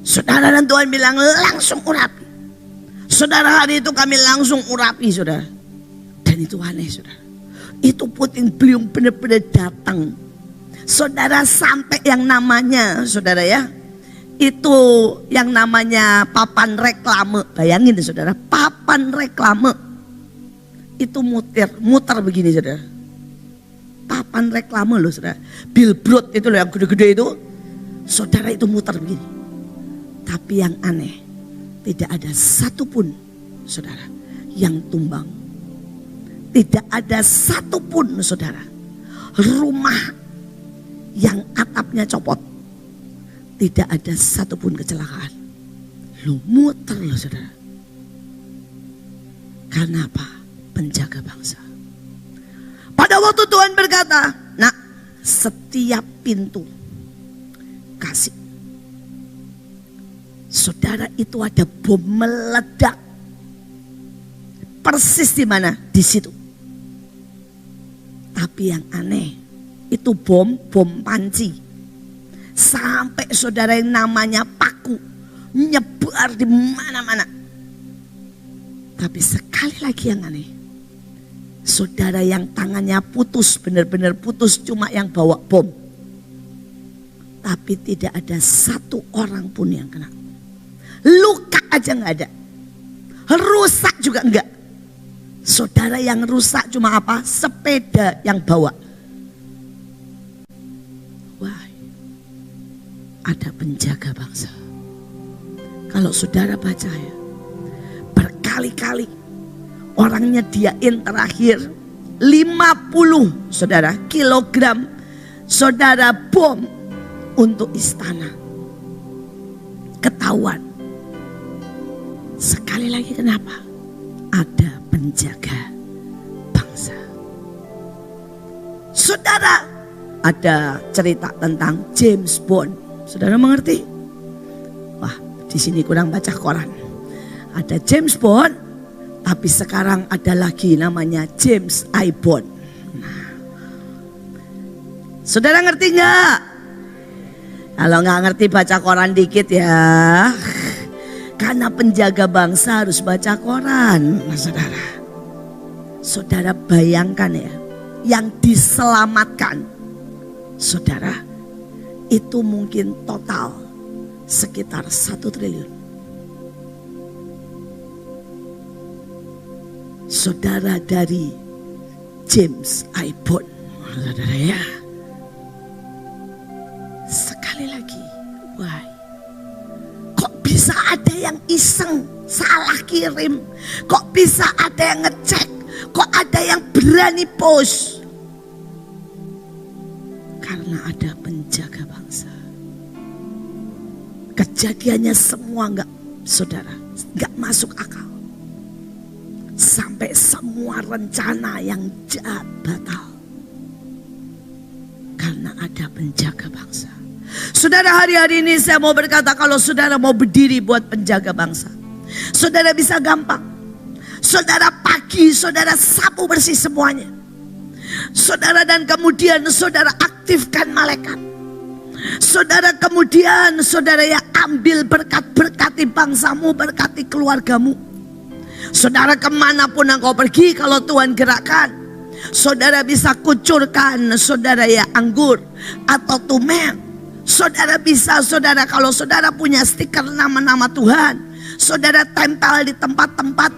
Saudara, dan Tuhan bilang langsung urapi. Saudara, hari itu kami langsung urapi, saudara. Dan itu aneh, saudara. Itu puting beliung benar-benar datang. Saudara, sampai yang namanya, saudara ya, itu yang namanya papan reklame. Bayangin saudara, papan reklame itu muter begini saudara. Papan reklame loh saudara. Billboard itu loh yang gede-gede itu. Saudara, itu muter begini. Tapi yang aneh, tidak ada satupun saudara yang tumbang. Tidak ada satupun saudara rumah yang atapnya copot. Tidak ada satupun kecelakaan. Lu muter loh saudara. Karena apa? Penjaga bangsa. Pada waktu Tuhan berkata, nah, setiap pintu kasih. Saudara, itu ada bom meledak. Persis di mana? Di situ. Tapi yang aneh, itu bom panci. Sampai saudara yang namanya paku nyebar di mana-mana. Tapi sekali lagi yang aneh, saudara yang tangannya putus, benar-benar putus, cuma yang bawa bom. Tapi tidak ada satu orang pun yang kena. Luka aja nggak ada. Rusak juga enggak. Saudara, yang rusak cuma apa? Sepeda yang bawa. Wah, ada penjaga bangsa. Kalau saudara baca ya, berkali-kali orangnya diain terakhir 50 saudara kilogram saudara bom untuk istana. Ketahuan. Sekali lagi, kenapa? Ada penjaga bangsa. Saudara, ada cerita tentang James Bond. Saudara mengerti? Wah, di sini kurang baca koran. Ada James Bond, tapi sekarang ada lagi namanya James I Bond. Nah, saudara ngerti nggak? Kalau nggak ngerti baca koran dikit ya. Karena penjaga bangsa harus baca koran, saudara. Saudara bayangkan ya, yang diselamatkan, saudara, itu mungkin total sekitar 1 triliun. Saudara, dari James I Bond, saudara ya. Sekali lagi, wah, kok bisa ada yang iseng salah kirim? Kok bisa ada yang ngecek? Kok ada yang berani post? Karena ada penjaga bangsa. Kejadiannya semua enggak, saudara, enggak masuk akal. Sampai semua rencana yang jahat batal. Karena ada penjaga bangsa. Saudara, hari-hari ini saya mau berkata, kalau saudara mau berdiri buat penjaga bangsa, saudara bisa gampang. Saudara pagi, saudara sapu bersih semuanya. Saudara, dan kemudian saudara aktifkan malaikat. Saudara, kemudian saudara ya ambil berkat, berkati bangsamu, berkati keluargamu. Saudara, kemanapun engkau pergi, kalau Tuhan gerakkan, saudara bisa kucurkan saudara ya anggur atau tumen. Saudara bisa, saudara, kalau saudara punya stiker nama-nama Tuhan, saudara tempel di tempat-tempat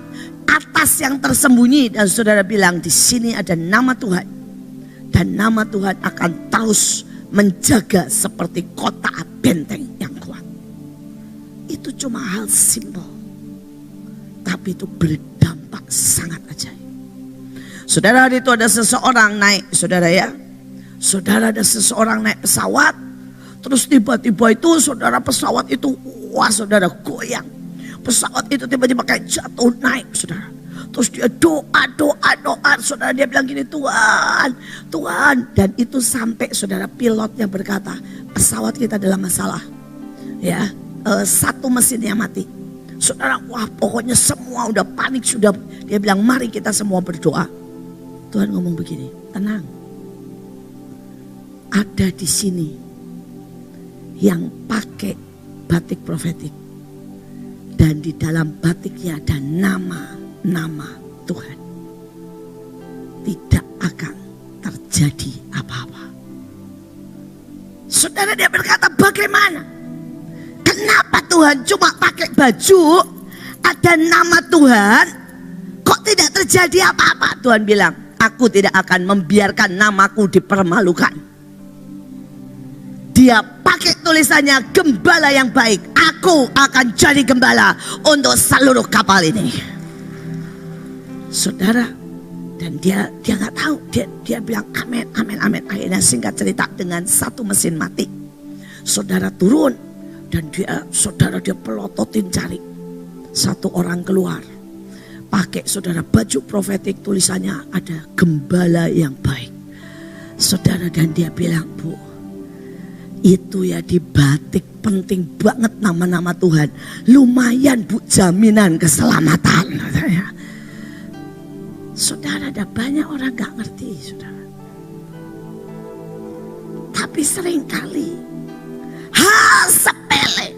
atas yang tersembunyi, dan saudara bilang di sini ada nama Tuhan, dan nama Tuhan akan terus menjaga seperti kota benteng yang kuat. Itu cuma hal simpel, tapi itu berdampak sangat ajaib. Saudara, hari itu ada seseorang naik, saudara ya. Saudara, ada seseorang naik pesawat, terus tiba-tiba itu saudara pesawat itu, wah saudara, goyang. Pesawat itu tiba-tiba kayak jatuh naik, saudara. Terus dia doa, saudara, dia bilang gini, Tuhan, Tuhan. Dan itu sampai saudara pilotnya berkata, pesawat kita dalam masalah. Ya, satu mesinnya mati. Saudara, wah pokoknya semua udah panik sudah. Dia bilang, mari kita semua berdoa. Tuhan ngomong begini, tenang. Ada di sini yang pakai batik profetik. Dan di dalam batiknya ada nama-nama Tuhan. Tidak akan terjadi apa-apa. Saudara, dia berkata, bagaimana? Kenapa Tuhan cuma pakai baju, ada nama Tuhan, kok tidak terjadi apa-apa? Tuhan bilang, aku tidak akan membiarkan namaku dipermalukan. Dia pakai tulisannya gembala yang baik. Aku akan jadi gembala untuk seluruh kapal ini. Saudara, dan dia nggak tahu, dia bilang amin, amin, amin. Akhirnya singkat cerita dengan satu mesin mati, saudara turun dan saudara dia pelototin cari satu orang keluar, pakai saudara baju profetik, tulisannya ada gembala yang baik. Saudara, dan dia bilang, Bu, itu ya di batik penting banget nama-nama Tuhan. Lumayan Bu, jaminan keselamatan. Saudara, ada banyak orang gak ngerti, saudara. Tapi seringkali hal sepele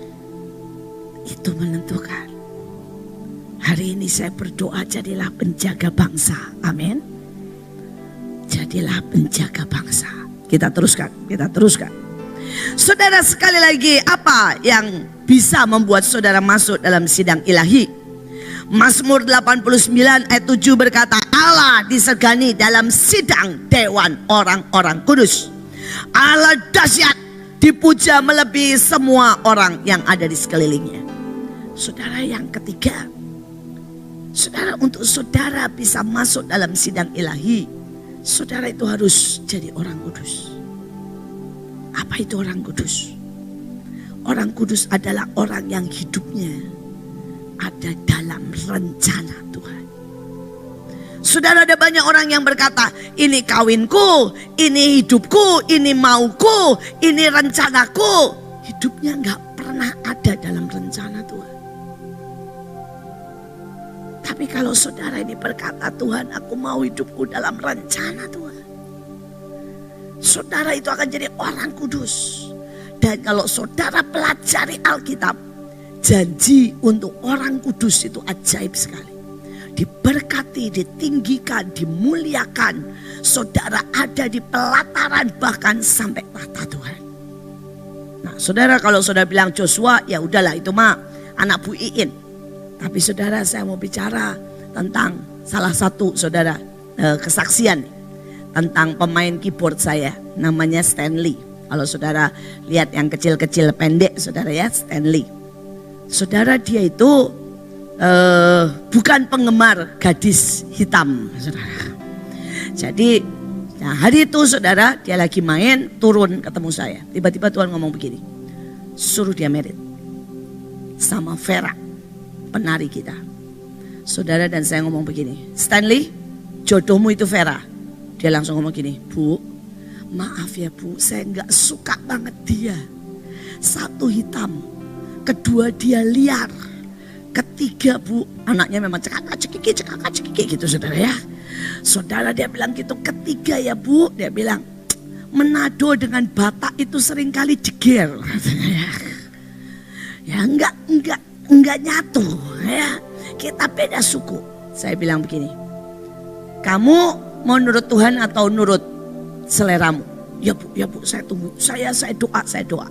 itu menentukan. Hari ini saya berdoa, jadilah penjaga bangsa. Amin. Jadilah penjaga bangsa. Kita teruskan. Saudara, sekali lagi, apa yang bisa membuat saudara masuk dalam sidang ilahi? Mazmur 89 ayat 7 berkata, Allah disegani dalam sidang dewan orang-orang kudus. Allah dahsyat, dipuja melebihi semua orang yang ada di sekelilingnya. Saudara, yang ketiga, saudara, untuk saudara bisa masuk dalam sidang ilahi, saudara itu harus jadi orang kudus. Apa itu orang kudus? Orang kudus adalah orang yang hidupnya ada dalam rencana Tuhan. Saudara, ada banyak orang yang berkata, ini kawinku, ini hidupku, ini mauku, ini rencanaku. Hidupnya gak pernah ada dalam rencana Tuhan. Tapi kalau saudara ini berkata, Tuhan, aku mau hidupku dalam rencana Tuhan, saudara itu akan jadi orang kudus. Dan kalau saudara pelajari Alkitab, janji untuk orang kudus itu ajaib sekali. Diberkati, ditinggikan, dimuliakan. Saudara ada di pelataran bahkan sampai tahta Tuhan. Nah, saudara, kalau saudara bilang Joshua, ya udahlah itu mah anak Bu Iin. Tapi saudara, saya mau bicara tentang salah satu saudara kesaksian tentang pemain keyboard saya, namanya Stanley. Kalau saudara lihat yang kecil-kecil pendek, saudara ya, Stanley. Saudara, dia itu bukan penggemar gadis hitam, saudara. Jadi nah, hari itu saudara, dia lagi main, turun ketemu saya. Tiba-tiba Tuhan ngomong begini, suruh dia merit sama Vera, penari kita. Saudara, dan saya ngomong begini, Stanley, jodohmu itu Vera. Dia langsung ngomong gini, Bu, maaf ya Bu, saya gak suka banget dia. Satu, hitam. Kedua, dia liar. Ketiga, Bu, anaknya memang cekakak-cekiki gitu, saudara ya. Saudara, dia bilang gitu. Ketiga ya Bu, dia bilang, Manado dengan Batak itu seringkali jeger. Ya enggak nyatu ya. Kita beda suku. Saya bilang begini, kamu mau nurut Tuhan atau nurut seleramu? Ya Bu, saya tunggu. Saya doa.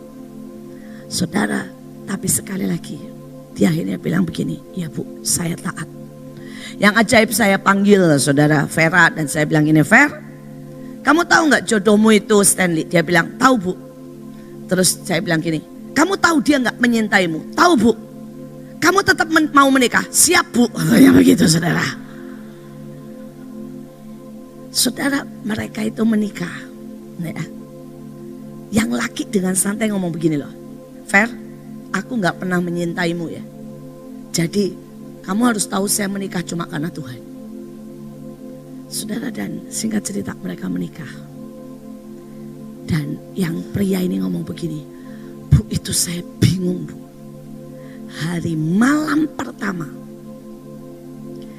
Saudara, tapi sekali lagi, dia akhirnya bilang begini, ya Bu, saya taat. Yang ajaib, saya panggil saudara Vera dan saya bilang ini, Ver, kamu tahu nggak jodohmu itu Stanley? Dia bilang, tahu Bu. Terus saya bilang gini, kamu tahu dia nggak menyintaimu? Tahu Bu. Kamu tetap mau menikah? Siap Bu. Ya begitu saudara. Saudara, mereka itu menikah. Ya. Yang laki dengan santai ngomong begini loh, Ver, aku gak pernah menyintaimu ya. Jadi kamu harus tahu saya menikah cuma karena Tuhan. Saudara, dan singkat cerita mereka menikah. Dan yang pria ini ngomong begini, Bu, itu saya bingung Bu. Hari malam pertama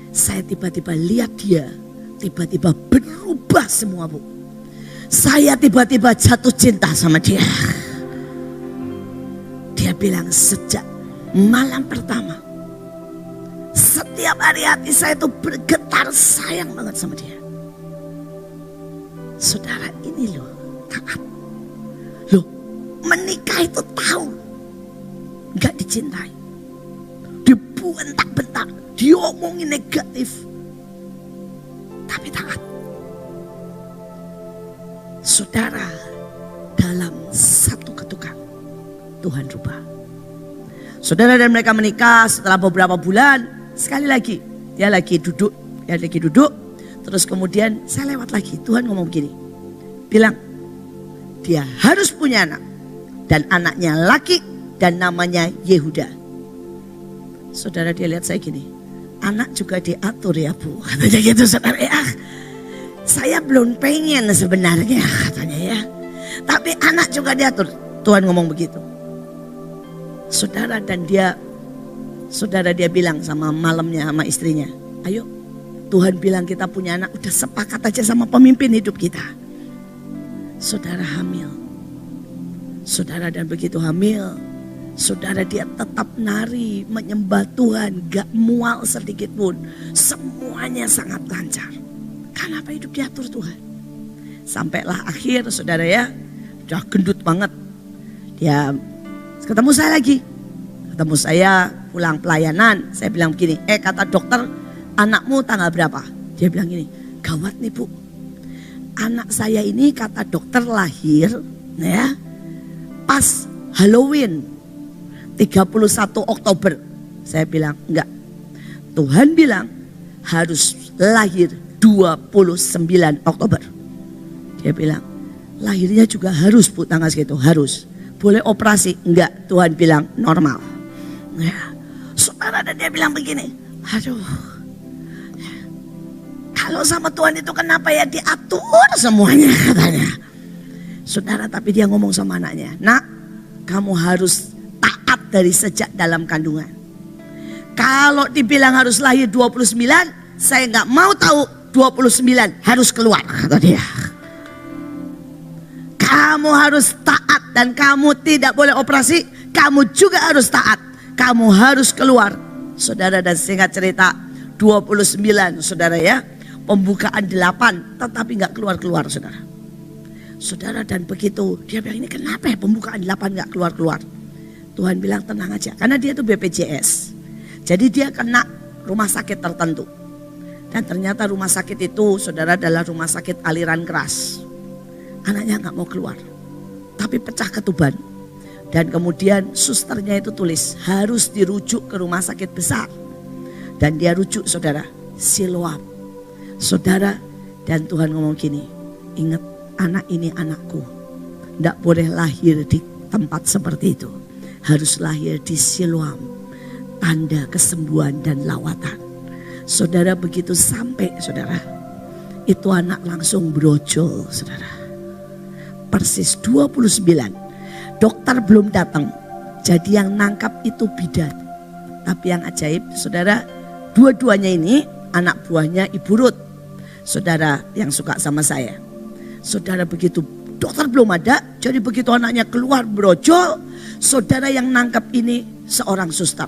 saya tiba-tiba lihat dia tiba-tiba berubah semua, Bu. Saya tiba-tiba jatuh cinta sama dia. Dia bilang sejak malam pertama, setiap hari hati saya itu bergetar sayang banget sama dia. Saudara, ini loh taat. Loh, menikah itu tahu gak dicintai, dibentak-bentak, diomongin negatif, tapi taat. Saudara, dalam satu ketukan Tuhan rubah. Saudara, dan mereka menikah setelah beberapa bulan. Sekali lagi dia lagi duduk, terus kemudian saya lewat lagi. Tuhan ngomong begini, bilang dia harus punya anak, dan anaknya laki dan namanya Yehuda. Saudara, dia lihat saya gini, anak juga diatur ya, Bu, katanya gitu. Saudara, ya saya belum pengen sebenarnya, katanya ya, tapi anak juga diatur. Tuhan ngomong begitu. Saudara, dan dia bilang sama malamnya sama istrinya, ayo, Tuhan bilang kita punya anak, udah sepakat aja sama pemimpin hidup kita. Saudara hamil. Saudara, dan begitu hamil, saudara dia tetap nari, menyembah Tuhan, gak mual sedikit pun. Semuanya sangat lancar. Kenapa hidup diatur Tuhan? Sampailah akhir, saudara ya, udah gendut banget. Dia ketemu saya lagi. Ketemu saya pulang pelayanan. Saya bilang begini, kata dokter, anakmu tanggal berapa? Dia bilang gini, gawat nih, Bu. Anak saya ini kata dokter lahir ya pas Halloween 31 Oktober. Saya bilang enggak. Tuhan bilang harus lahir 29 Oktober. Dia bilang lahirnya juga harus, Bu, tanggal segitu, harus. Boleh operasi? Enggak, Tuhan bilang normal. Ya. Saudara, dan dia bilang begini, aduh, kalau sama Tuhan itu kenapa ya diatur semuanya, katanya. Saudara, tapi dia ngomong sama anaknya, nak, kamu harus taat dari sejak dalam kandungan. Kalau dibilang harus lahir 29, saya nggak mau tahu 29 harus keluar, kata dia. Kamu harus taat dan kamu tidak boleh operasi, kamu juga harus taat. Kamu harus keluar. Saudara, dan singkat cerita 29, saudara ya, pembukaan 8 tetapi gak keluar-keluar, saudara. Saudara, dan begitu dia bilang, ini kenapa ya pembukaan 8 gak keluar-keluar. Tuhan bilang tenang aja, karena dia itu BPJS. Jadi dia kena rumah sakit tertentu. Dan ternyata rumah sakit itu, saudara, adalah rumah sakit aliran keras. Anaknya gak mau keluar, tapi pecah ketuban. Dan kemudian susternya itu tulis harus dirujuk ke rumah sakit besar. Dan dia rujuk, saudara, Siloam. Saudara, dan Tuhan ngomong gini, ingat, anak ini anakku. Tidak boleh lahir di tempat seperti itu. Harus lahir di Siloam, tanda kesembuhan dan lawatan. Saudara, begitu sampai, saudara, itu anak langsung brojol, saudara. Persis 29. Dokter belum datang, jadi yang nangkap itu bidan. Tapi yang ajaib, saudara, dua-duanya ini anak buahnya Ibu Ruth, saudara, yang suka sama saya. Saudara, begitu dokter belum ada, jadi begitu anaknya keluar brojol, saudara, yang nangkap ini seorang suster.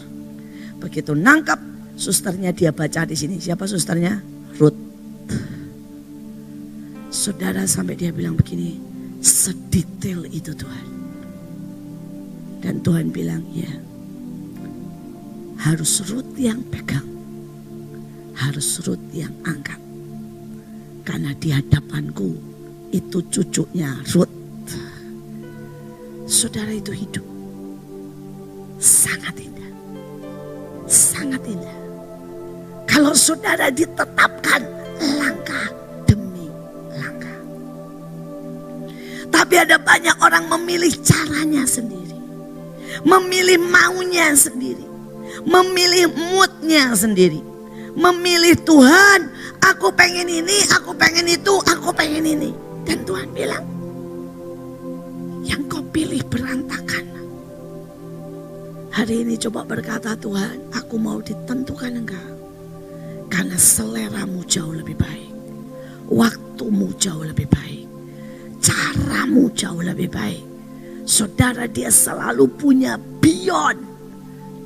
Begitu nangkap, susternya dia baca di sini. Siapa susternya? Ruth. Saudara, sampai dia bilang begini, sedetail itu Tuhan. Dan Tuhan bilang, ya, harus Ruth yang pegang, harus Ruth yang angkat. Karena di hadapanku itu cucunya Ruth. Saudara, itu hidup sangat indah, sangat indah. Kalau saudara ditetapkan langkah demi langkah. Tapi ada banyak orang memilih caranya sendiri. Memilih maunya sendiri, memilih moodnya sendiri, memilih Tuhan, aku pengen ini, aku pengen itu, aku pengen ini. Dan Tuhan bilang, yang kau pilih berantakan. Hari ini coba berkata, Tuhan, aku mau ditentukan engkau, karena seleramu jauh lebih baik. waktumu jauh lebih baik, caramu jauh lebih baik. Saudara, dia selalu punya beyond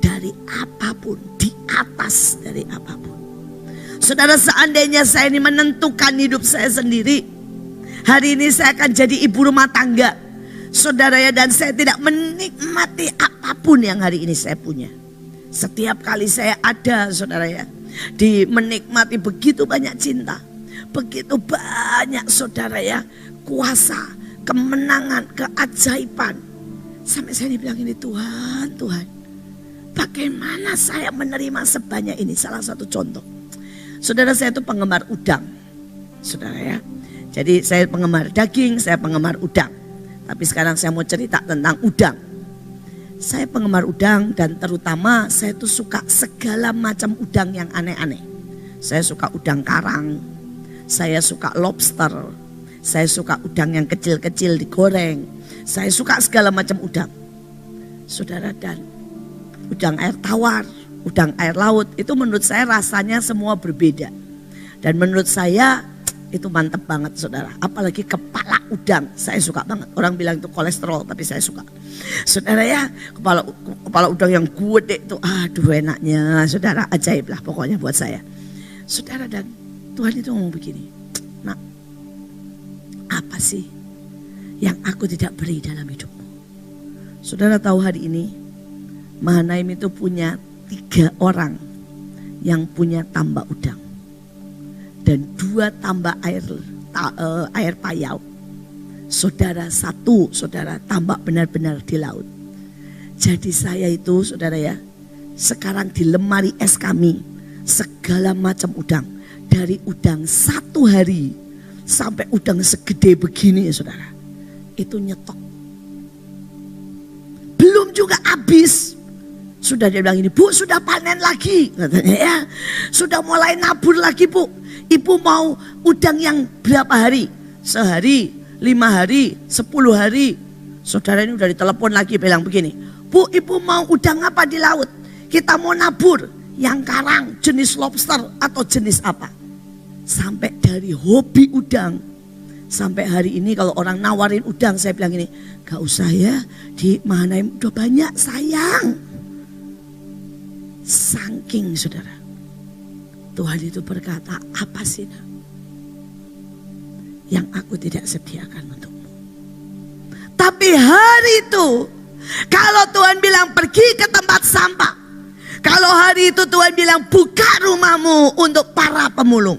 dari apapun, di atas dari apapun. Saudara, seandainya saya ini menentukan hidup saya sendiri, hari ini saya akan jadi ibu rumah tangga, saudara ya, dan saya tidak menikmati apapun yang hari ini saya punya. Setiap kali saya ada, saudara ya, menikmati begitu banyak cinta, begitu banyak, saudara ya, kuasa, kemenangan, keajaiban. Sampai saya bilang ini, Tuhan, bagaimana saya menerima sebanyak ini? Salah satu contoh, saudara, saya itu penggemar udang, saudara ya. Jadi saya penggemar daging, saya penggemar udang. Tapi sekarang saya mau cerita tentang udang. Saya penggemar udang, dan terutama saya tuh suka segala macam udang yang aneh-aneh. Saya suka udang karang, saya suka lobster, saya suka udang yang kecil-kecil digoreng. Saya suka segala macam udang, saudara. Dan udang air tawar, udang air laut, itu menurut saya rasanya semua berbeda. Dan menurut saya itu mantep banget, saudara. Apalagi kepala udang, saya suka banget. Orang bilang itu kolesterol, tapi saya suka, saudara ya. Kepala udang yang gede itu, aduh enaknya, saudara, ajaib lah pokoknya buat saya, saudara. Dan Tuhan itu ngomong begini, nak, apa sih yang aku tidak beri dalam hidupmu? Saudara tahu hari ini Mahanaim itu punya 3 orang yang punya tambak udang dan 2 tambak air payau. Saudara, 1 saudara tambak benar-benar di laut. Jadi saya itu, saudara ya, sekarang di lemari es kami segala macam udang. Dari udang 1 hari sampai udang segede begini, saudara. Itu nyetok. Belum juga habis. Sudah dia bilang ini, Bu, sudah panen lagi, katanya ya. Sudah mulai nabur lagi, Bu. Ibu mau udang yang berapa hari? Sehari, 5 hari, 10 hari. Saudara, ini udah ditelepon lagi bilang begini, Bu, ibu mau udang apa di laut? Kita mau nabur yang karang, jenis lobster atau jenis apa? Sampai dari hobi udang, sampai hari ini kalau orang nawarin udang, saya bilang ini, gak usah ya, di Mahanaim udah banyak, sayang. Saking, saudara, Tuhan itu berkata, apa sih nak yang aku tidak sediakan untukmu? Tapi hari itu, kalau Tuhan bilang pergi ke tempat sampah, kalau hari itu Tuhan bilang buka rumahmu untuk para pemulung,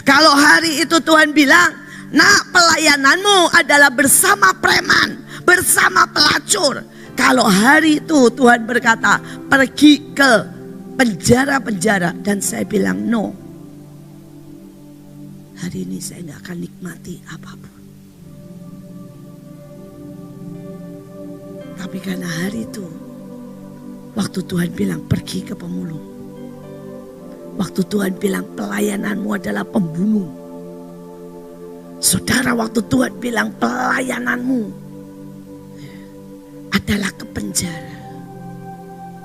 kalau hari itu Tuhan bilang, nak, pelayananmu adalah bersama preman, bersama pelacur. Kalau hari itu Tuhan berkata pergi ke penjara-penjara, dan saya bilang no, hari ini saya gak akan nikmati apapun. Tapi karena hari itu, waktu Tuhan bilang pergi ke pemulung, waktu Tuhan bilang pelayananmu adalah pembunuh, saudara, waktu Tuhan bilang pelayananmu adalah ke penjara,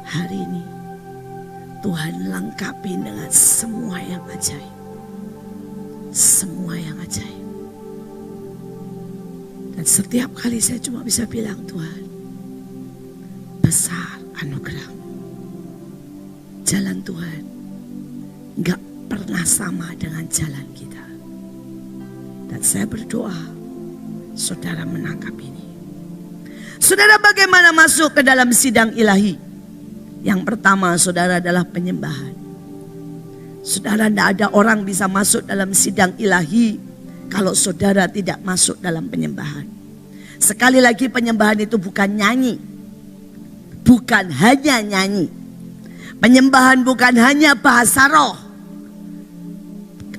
hari ini Tuhan lengkapi dengan semua yang ajaib. Semua yang ajaib. Dan setiap kali saya cuma bisa bilang, Tuhan, besar anugerah-Mu. Jalan Tuhan gak pernah sama dengan jalan kita. Dan saya berdoa, saudara menangkap ini. Saudara, bagaimana masuk ke dalam sidang ilahi? Yang pertama, saudara, adalah penyembahan. Saudara, tidak ada orang bisa masuk dalam sidang ilahi kalau saudara tidak masuk dalam penyembahan. Sekali lagi, penyembahan itu bukan nyanyi. Bukan hanya nyanyi. Penyembahan bukan hanya bahasa roh.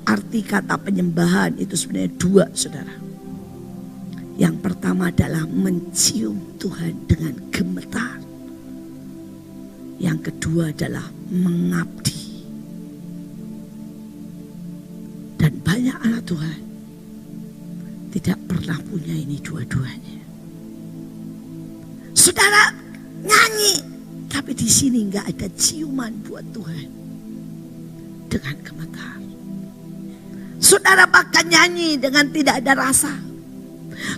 Arti kata penyembahan itu sebenarnya 2, saudara. Yang pertama adalah mencium Tuhan dengan gemetar. Yang kedua adalah mengabdi. Dan banyak anak Tuhan tidak pernah punya ini dua-duanya. Saudara nyanyi, tapi di sini nggak ada ciuman buat Tuhan dengan gemetar. Saudara bahkan nyanyi dengan tidak ada rasa.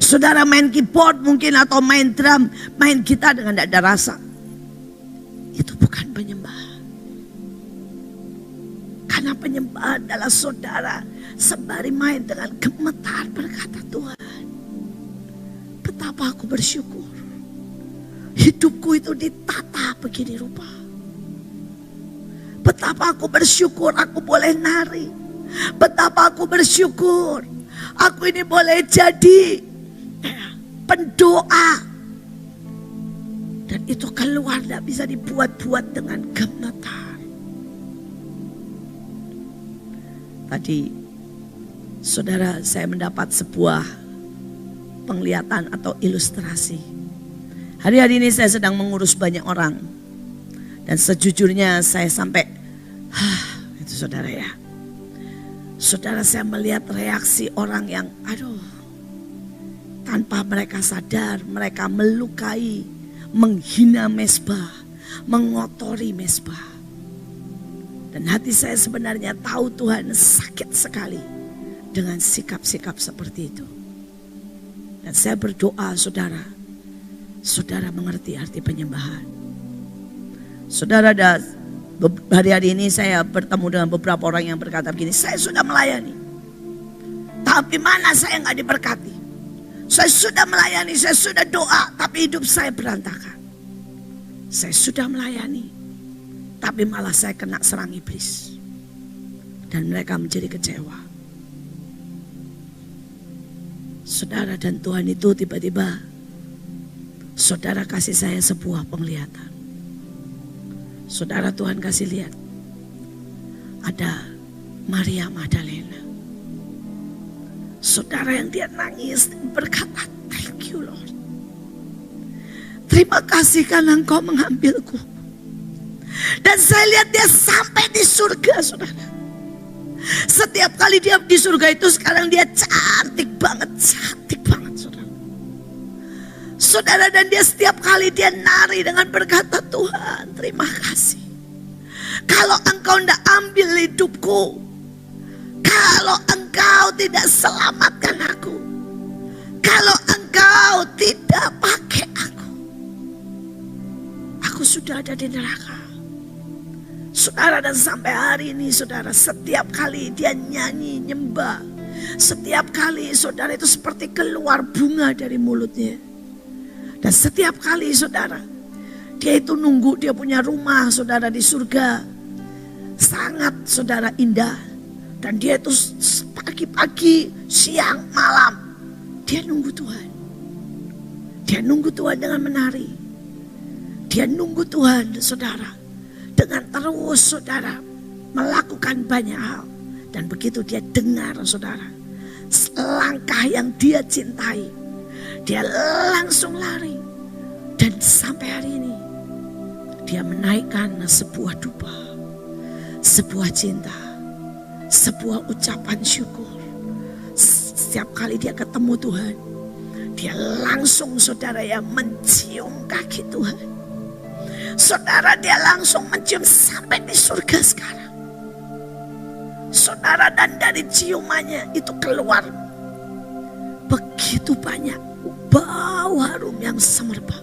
Saudara main keyboard mungkin atau main drum, main gitar dengan tidak ada rasa. Itu bukan penyembahan. Karena penyembahan adalah saudara sembari main dengan gemetar berkata, Tuhan, betapa aku bersyukur. Hidupku itu ditata begini rupa. Betapa aku bersyukur aku boleh nari. Betapa aku bersyukur aku ini boleh jadi pendoa. Dan itu keluar, tidak bisa dibuat-buat dengan gemetar. Tadi saudara, saya mendapat sebuah penglihatan atau ilustrasi. Hari-hari ini saya sedang mengurus banyak orang. Dan sejujurnya saya sampai, itu saudara ya. Saudara, saya melihat reaksi orang yang, tanpa mereka sadar, mereka melukai, menghina mezbah, mengotori mezbah. Dan hati saya sebenarnya tahu Tuhan sakit sekali dengan sikap-sikap seperti itu. Dan saya berdoa saudara mengerti arti penyembahan. Saudara, hari-hari ini saya bertemu dengan beberapa orang yang berkata begini, saya sudah melayani, tapi mana saya nggak diberkati. Saya sudah melayani, saya sudah doa, tapi hidup saya berantakan. Saya sudah melayani, tapi malah saya kena serang iblis. Dan mereka menjadi kecewa. Saudara, dan Tuhan itu tiba-tiba, saudara kasih saya sebuah penglihatan. Saudara, Tuhan kasih lihat, ada Maria Magdalena. Saudara, yang dia nangis berkata, thank you Lord. Terima kasih karena Engkau mengambilku. Dan saya lihat dia sampai di surga, saudara. Setiap kali dia di surga itu sekarang dia cantik banget saudara. Saudara, dan dia setiap kali dia nari dengan berkata, Tuhan terima kasih. Kalau Engkau tidak ambil hidupku, kalau Engkau tidak selamatkan aku, kalau Engkau tidak pakai aku sudah ada di neraka. Saudara, dan sampai hari ini saudara, setiap kali dia nyanyi nyembah, setiap kali saudara itu seperti keluar bunga dari mulutnya. Dan setiap kali saudara, dia itu nunggu dia punya rumah saudara di surga. Sangat saudara indah. Dan dia itu pagi-pagi, siang, malam, dia nunggu Tuhan. Dia nunggu Tuhan dengan menari. Dia nunggu Tuhan saudara, dengan terus saudara melakukan banyak hal. Dan begitu dia dengar saudara, langkah yang dia cintai, dia langsung lari. Dan sampai hari ini dia menaikkan sebuah dupa, sebuah cinta, sebuah ucapan syukur. Setiap kali dia ketemu Tuhan, dia langsung saudara yang mencium kaki Tuhan. Saudara, dia langsung mencium sampai di surga sekarang. Saudara, dan dari ciumannya itu keluar begitu banyak bau harum yang semerbak.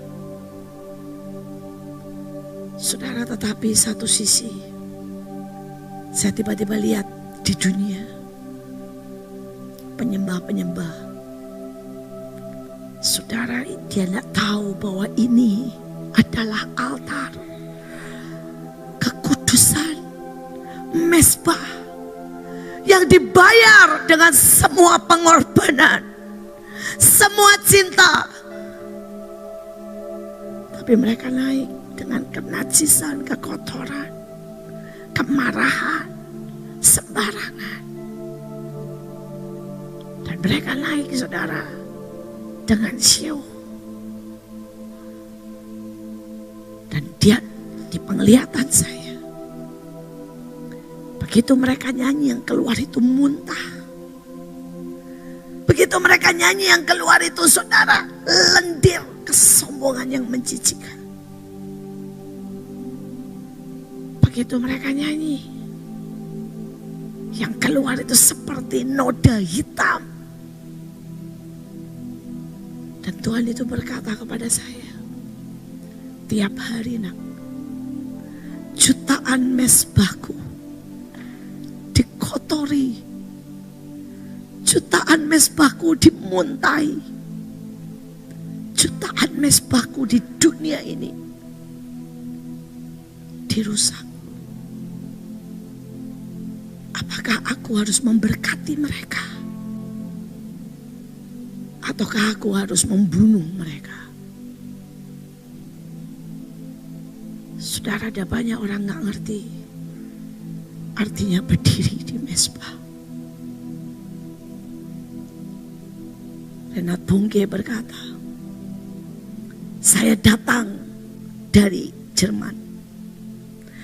Saudara, tetapi satu sisi saya tiba-tiba lihat di dunia penyembah-penyembah. Saudara, dia tidak tahu bahwa ini adalah altar kekudusan mezbah yang dibayar dengan semua pengorbanan, semua cinta. Tapi mereka naik dengan kenajisan, kekotoran, kemarahan, sembarangan. Dan mereka naik saudara dengan syukur. Dan dia di penglihatan saya, begitu mereka nyanyi yang keluar itu muntah. Begitu mereka nyanyi yang keluar itu saudara lendir kesombongan yang menjijikkan. Begitu mereka nyanyi, Yang keluar itu seperti noda hitam. Dan Tuhan itu berkata kepada saya, tiap hari nak, jutaan mezbahku dikotori, jutaan mezbahku dimuntahi, jutaan mezbahku di dunia ini dirusak. Apakah aku harus memberkati mereka? Ataukah aku harus membunuh mereka? Saudara, ada banyak orang gak ngerti artinya berdiri di mezbah. Renat Bungke berkata, saya datang dari Jerman.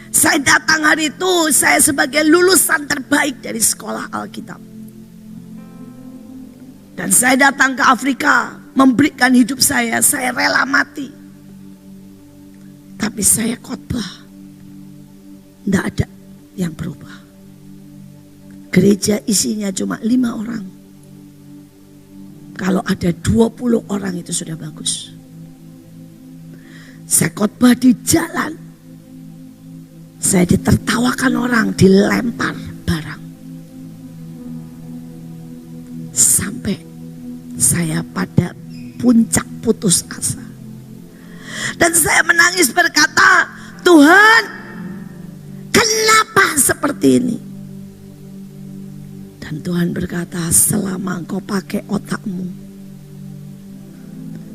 Saya datang hari itu, saya sebagai lulusan terbaik dari sekolah Alkitab. Dan saya datang ke Afrika, memberikan hidup saya rela mati. Tapi saya khotbah, tidak ada yang berubah. Gereja isinya cuma 5 orang. Kalau ada 20 orang itu sudah bagus. Saya khotbah di jalan. Saya ditertawakan orang, dilempar barang. Sampai saya pada puncak putus asa. Dan saya menangis berkata, Tuhan, kenapa seperti ini? Dan Tuhan berkata, selama engkau pakai otakmu,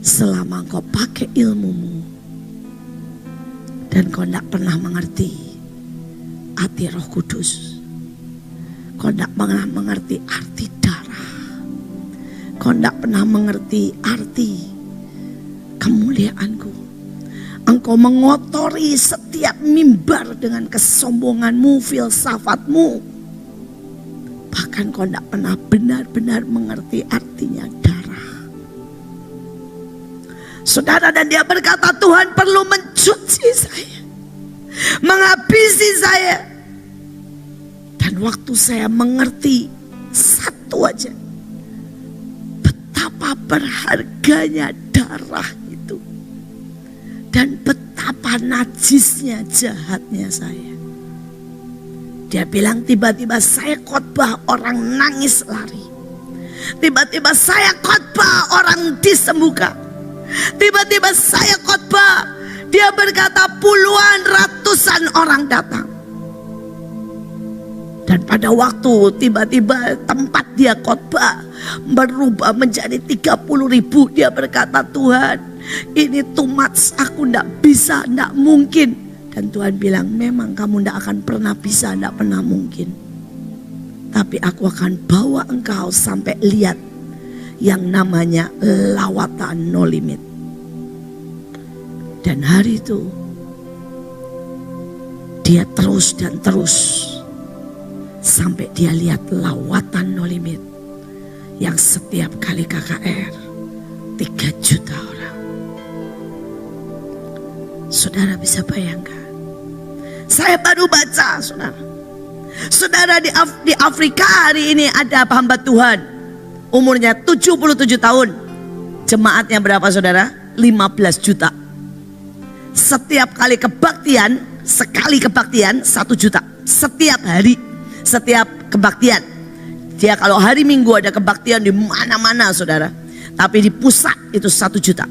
selama engkau pakai ilmumu, dan kau tidak pernah mengerti arti Roh Kudus, kau tidak pernah mengerti arti darah, kau tidak pernah mengerti arti kemuliaanku, engkau mengotori setiap mimbar dengan kesombonganmu, filsafatmu, bahkan kau tidak pernah benar-benar mengerti artinya darah. Saudara, dan dia berkata, Tuhan perlu mencuci saya, menghabisi saya. Dan waktu saya mengerti satu aja, betapa berharganya darah itu, dan betapa najisnya, jahatnya saya. Dia bilang, tiba-tiba saya khotbah, orang nangis lari. Tiba-tiba saya khotbah, orang disembuhkan. Tiba-tiba saya khotbah, dia berkata puluhan, ratusan orang datang. Dan pada waktu tiba-tiba tempat dia khotbah berubah menjadi 30.000, dia berkata, Tuhan, ini too much, aku tidak bisa, tidak mungkin. Dan Tuhan bilang, memang kamu tidak akan pernah bisa, tidak pernah mungkin. Tapi aku akan bawa engkau sampai lihat yang namanya lawatan no limit. Dan hari itu dia terus dan terus sampai dia lihat lawatan no limit yang setiap kali KKR 3 juta orang. Saudara bisa bayangkan, saya baru baca, saudara, di Afrika hari ini ada hamba Tuhan umurnya 77 tahun. Jemaatnya berapa saudara? 15 juta. Setiap kali kebaktian, sekali kebaktian 1 juta. Setiap hari, setiap kebaktian. Dia kalau hari Minggu ada kebaktian di mana-mana saudara. Tapi di pusat itu 1 juta.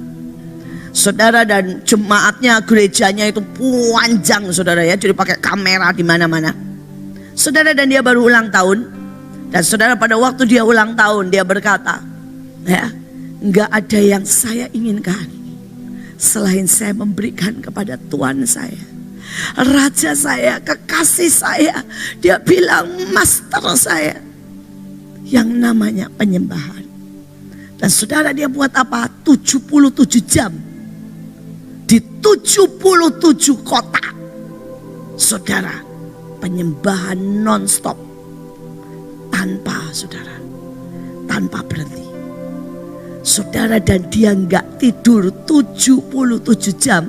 Saudara, dan jemaatnya, gerejanya itu panjang saudara ya. Jadi pakai kamera di mana-mana. Saudara, dan dia baru ulang tahun. Dan saudara, pada waktu dia ulang tahun, dia berkata, ya, enggak ada yang saya inginkan selain saya memberikan kepada Tuhan saya, Raja saya, kekasih saya. Dia bilang, master saya, yang namanya penyembahan. Dan saudara, dia buat apa? 77 jam di 77 kota. Saudara, penyembahan non-stop, tanpa berhenti. Saudara, dan dia nggak tidur 77 jam.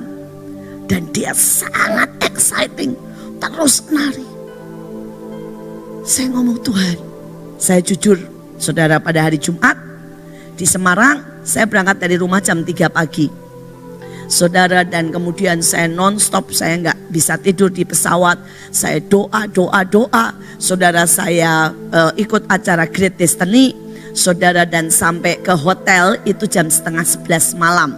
Dan dia sangat exciting, terus nari. Saya ngomong, Tuhan, saya jujur, saudara, pada hari Jumat di Semarang, saya berangkat dari rumah jam 3 pagi. Saudara, dan kemudian saya non-stop, saya nggak bisa tidur di pesawat. Saya doa. Saudara, saya ikut acara Great Destiny. Saudara, dan sampai ke hotel itu jam 10:30 malam.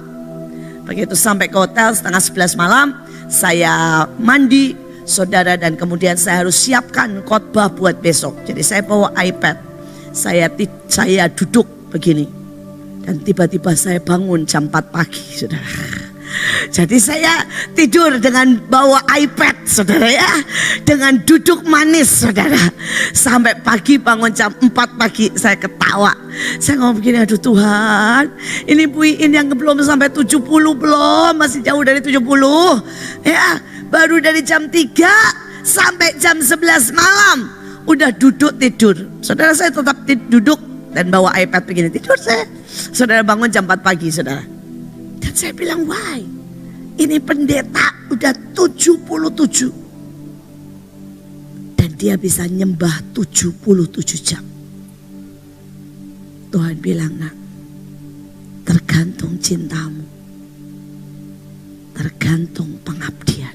Begitu sampai ke hotel 10:30 malam, saya mandi, saudara, dan kemudian saya harus siapkan khotbah buat besok. Jadi saya bawa iPad, saya duduk begini, dan tiba-tiba saya bangun jam 4 pagi, saudara. Jadi saya tidur dengan bawa iPad, saudara ya, dengan duduk manis, saudara. Sampai pagi, bangun jam 4 pagi, saya ketawa. Saya ngomong begini, aduh Tuhan, ini Puiin yang belum sampai 70 belum, masih jauh dari 70. Ya, baru dari jam 3 sampai jam 11 malam udah duduk tidur. Saudara, saya tetap duduk dan bawa iPad begini, tidur saya. Saudara, bangun jam 4 pagi, saudara. Dan saya bilang, why? Ini pendeta udah 77. Dan dia bisa nyembah 77 jam. Tuhan bilang, nak, tergantung cintamu, tergantung pengabdian.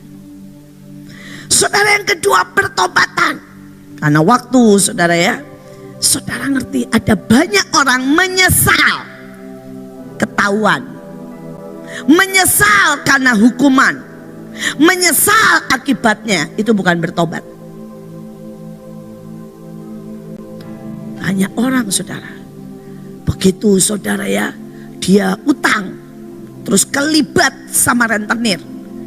Saudara, yang kedua, pertobatan. Karena waktu, saudara ya, saudara ngerti ada banyak orang menyesal ketahuan, menyesal karena hukuman, menyesal akibatnya, itu bukan bertobat. Banyak orang, saudara, begitu saudara ya, dia utang, terus kelibat sama rentenir,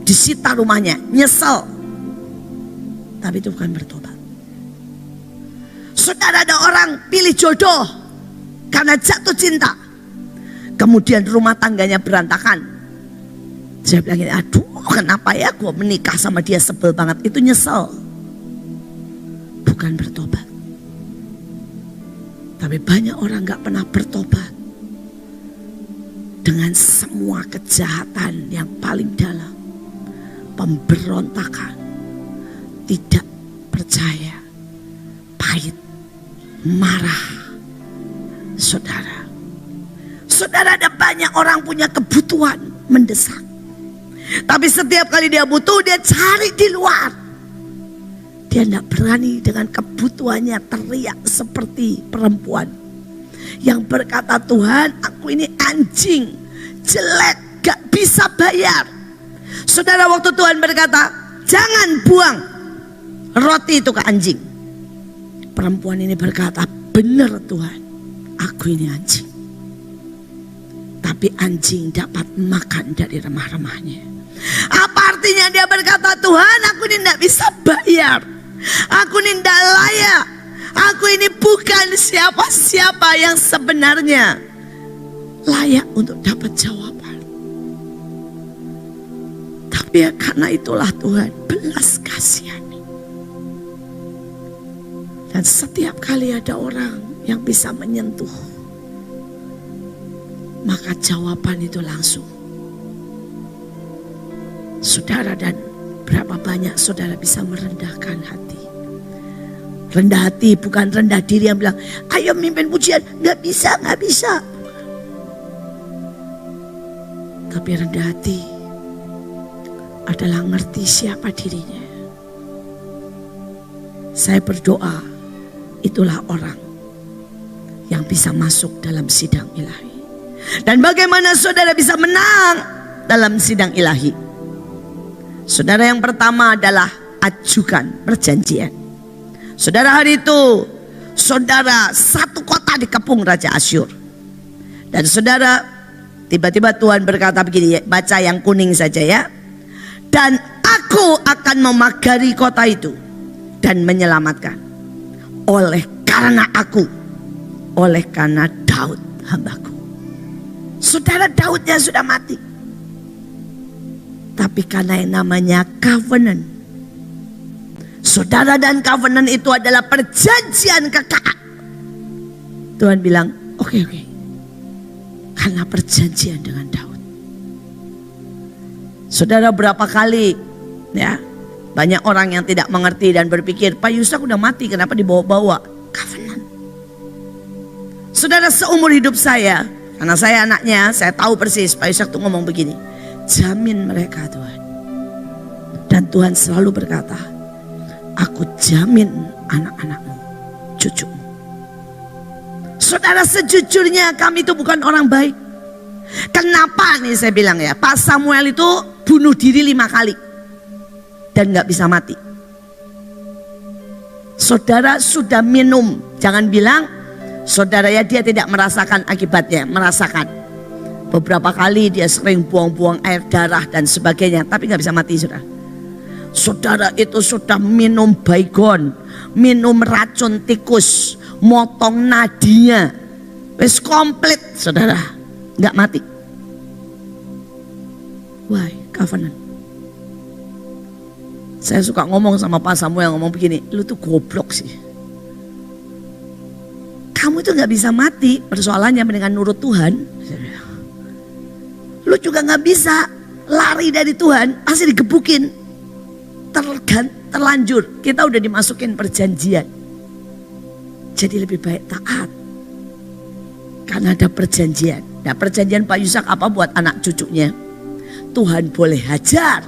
disita rumahnya, nyesel, tapi itu bukan bertobat. Saudara, ada orang pilih jodoh karena jatuh cinta, kemudian rumah tangganya berantakan. Saya bilang gini, aduh kenapa ya gue menikah sama dia, sebel banget. Itu nyesel, bukan bertobat. Tapi banyak orang gak pernah bertobat dengan semua kejahatan yang paling dalam, pemberontakan, tidak percaya, pahit, marah. Saudara, ada banyak orang punya kebutuhan mendesak, tapi setiap kali dia butuh, dia cari di luar. Dia tidak berani dengan kebutuhannya teriak seperti perempuan yang berkata, Tuhan, aku ini anjing, jelek, gak bisa bayar. Saudara, waktu Tuhan berkata, jangan buang roti itu ke anjing, perempuan ini berkata, benar Tuhan, aku ini anjing. Tapi anjing dapat makan dari remah-remahnya. Apa artinya dia berkata, Tuhan, aku ini tidak bisa bayar, aku ini tidak layak, aku ini bukan siapa-siapa yang sebenarnya layak untuk dapat jawaban. Tapi ya karena itulah Tuhan belas kasihani. Dan setiap kali ada orang yang bisa menyentuh, maka jawaban itu langsung. Saudara, dan berapa banyak saudara bisa merendahkan hati. Rendah hati bukan rendah diri yang bilang, ayo mimpin pujian, gak bisa. Tapi rendah hati adalah ngerti siapa dirinya. Saya berdoa, itulah orang yang bisa masuk dalam sidang ilahi. Dan bagaimana saudara bisa menang dalam sidang ilahi? Saudara, yang pertama adalah ajukan perjanjian. Saudara, hari itu saudara satu kota dikepung Raja Asyur. Dan saudara, tiba-tiba Tuhan berkata begini, baca yang kuning saja ya. Dan aku akan memagari kota itu dan menyelamatkan, oleh karena aku, oleh karena Daud hambaku. Saudara, Daudnya sudah mati, tapi karena yang namanya covenant. Saudara, dan covenant itu adalah perjanjian kekal. Tuhan bilang, oke. Karena perjanjian dengan Daud. Saudara, berapa kali ya Banyak orang yang tidak mengerti dan berpikir, Pak Yusak udah mati, kenapa dibawa-bawa? Covenant. Saudara, seumur hidup saya, karena saya anaknya, saya tahu persis Pak Yusak tuh ngomong begini, jamin mereka Tuhan. Dan Tuhan selalu berkata, aku jamin anak-anakmu, cucumu. Saudara, sejujurnya kami itu bukan orang baik. Kenapa nih saya bilang ya, Pak Samuel itu bunuh diri 5 kali dan gak bisa mati. Saudara sudah minum, jangan bilang saudara ya dia tidak merasakan akibatnya, merasakan. Beberapa kali dia sering buang-buang air darah dan sebagainya, tapi gak bisa mati saudara. Saudara itu sudah minum baygon, minum racun tikus, motong nadinya, wis komplit saudara, gak mati. Why? Covenant. Saya suka ngomong sama Pak Samuel, ngomong begini, lu tuh goblok sih. Kamu itu gak bisa mati, persoalannya dengan nurut Tuhan. Lu juga gak bisa lari dari Tuhan, pasti digebukin. Terlanjur, kita udah dimasukin perjanjian. Jadi lebih baik taat. Karena ada perjanjian. Nah, perjanjian Pak Yusak apa buat anak cucunya? Tuhan boleh hajar,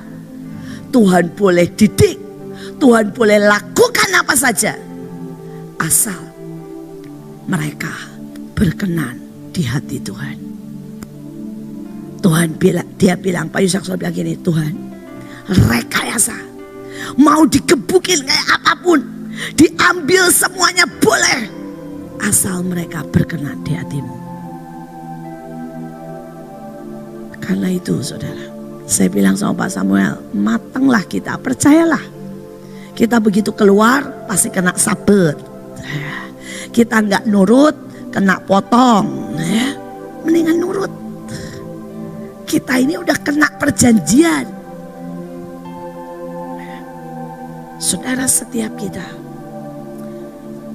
Tuhan boleh didik, Tuhan boleh lakukan apa saja, asal mereka berkenan di hati Tuhan. Tuhan bilang, dia bilang, Pak Yusak selalu bilang gini, Tuhan rekayasa, mau digebukin kayak apapun, diambil semuanya boleh, asal mereka berkenan di hatimu. Karena itu saudara, saya bilang sama Pak Samuel, matanglah kita, percayalah. Kita begitu keluar pasti kena sabet. Kita nggak nurut, kena potong. Mendingan nurut. Kita ini udah kena perjanjian. Saudara, setiap kita.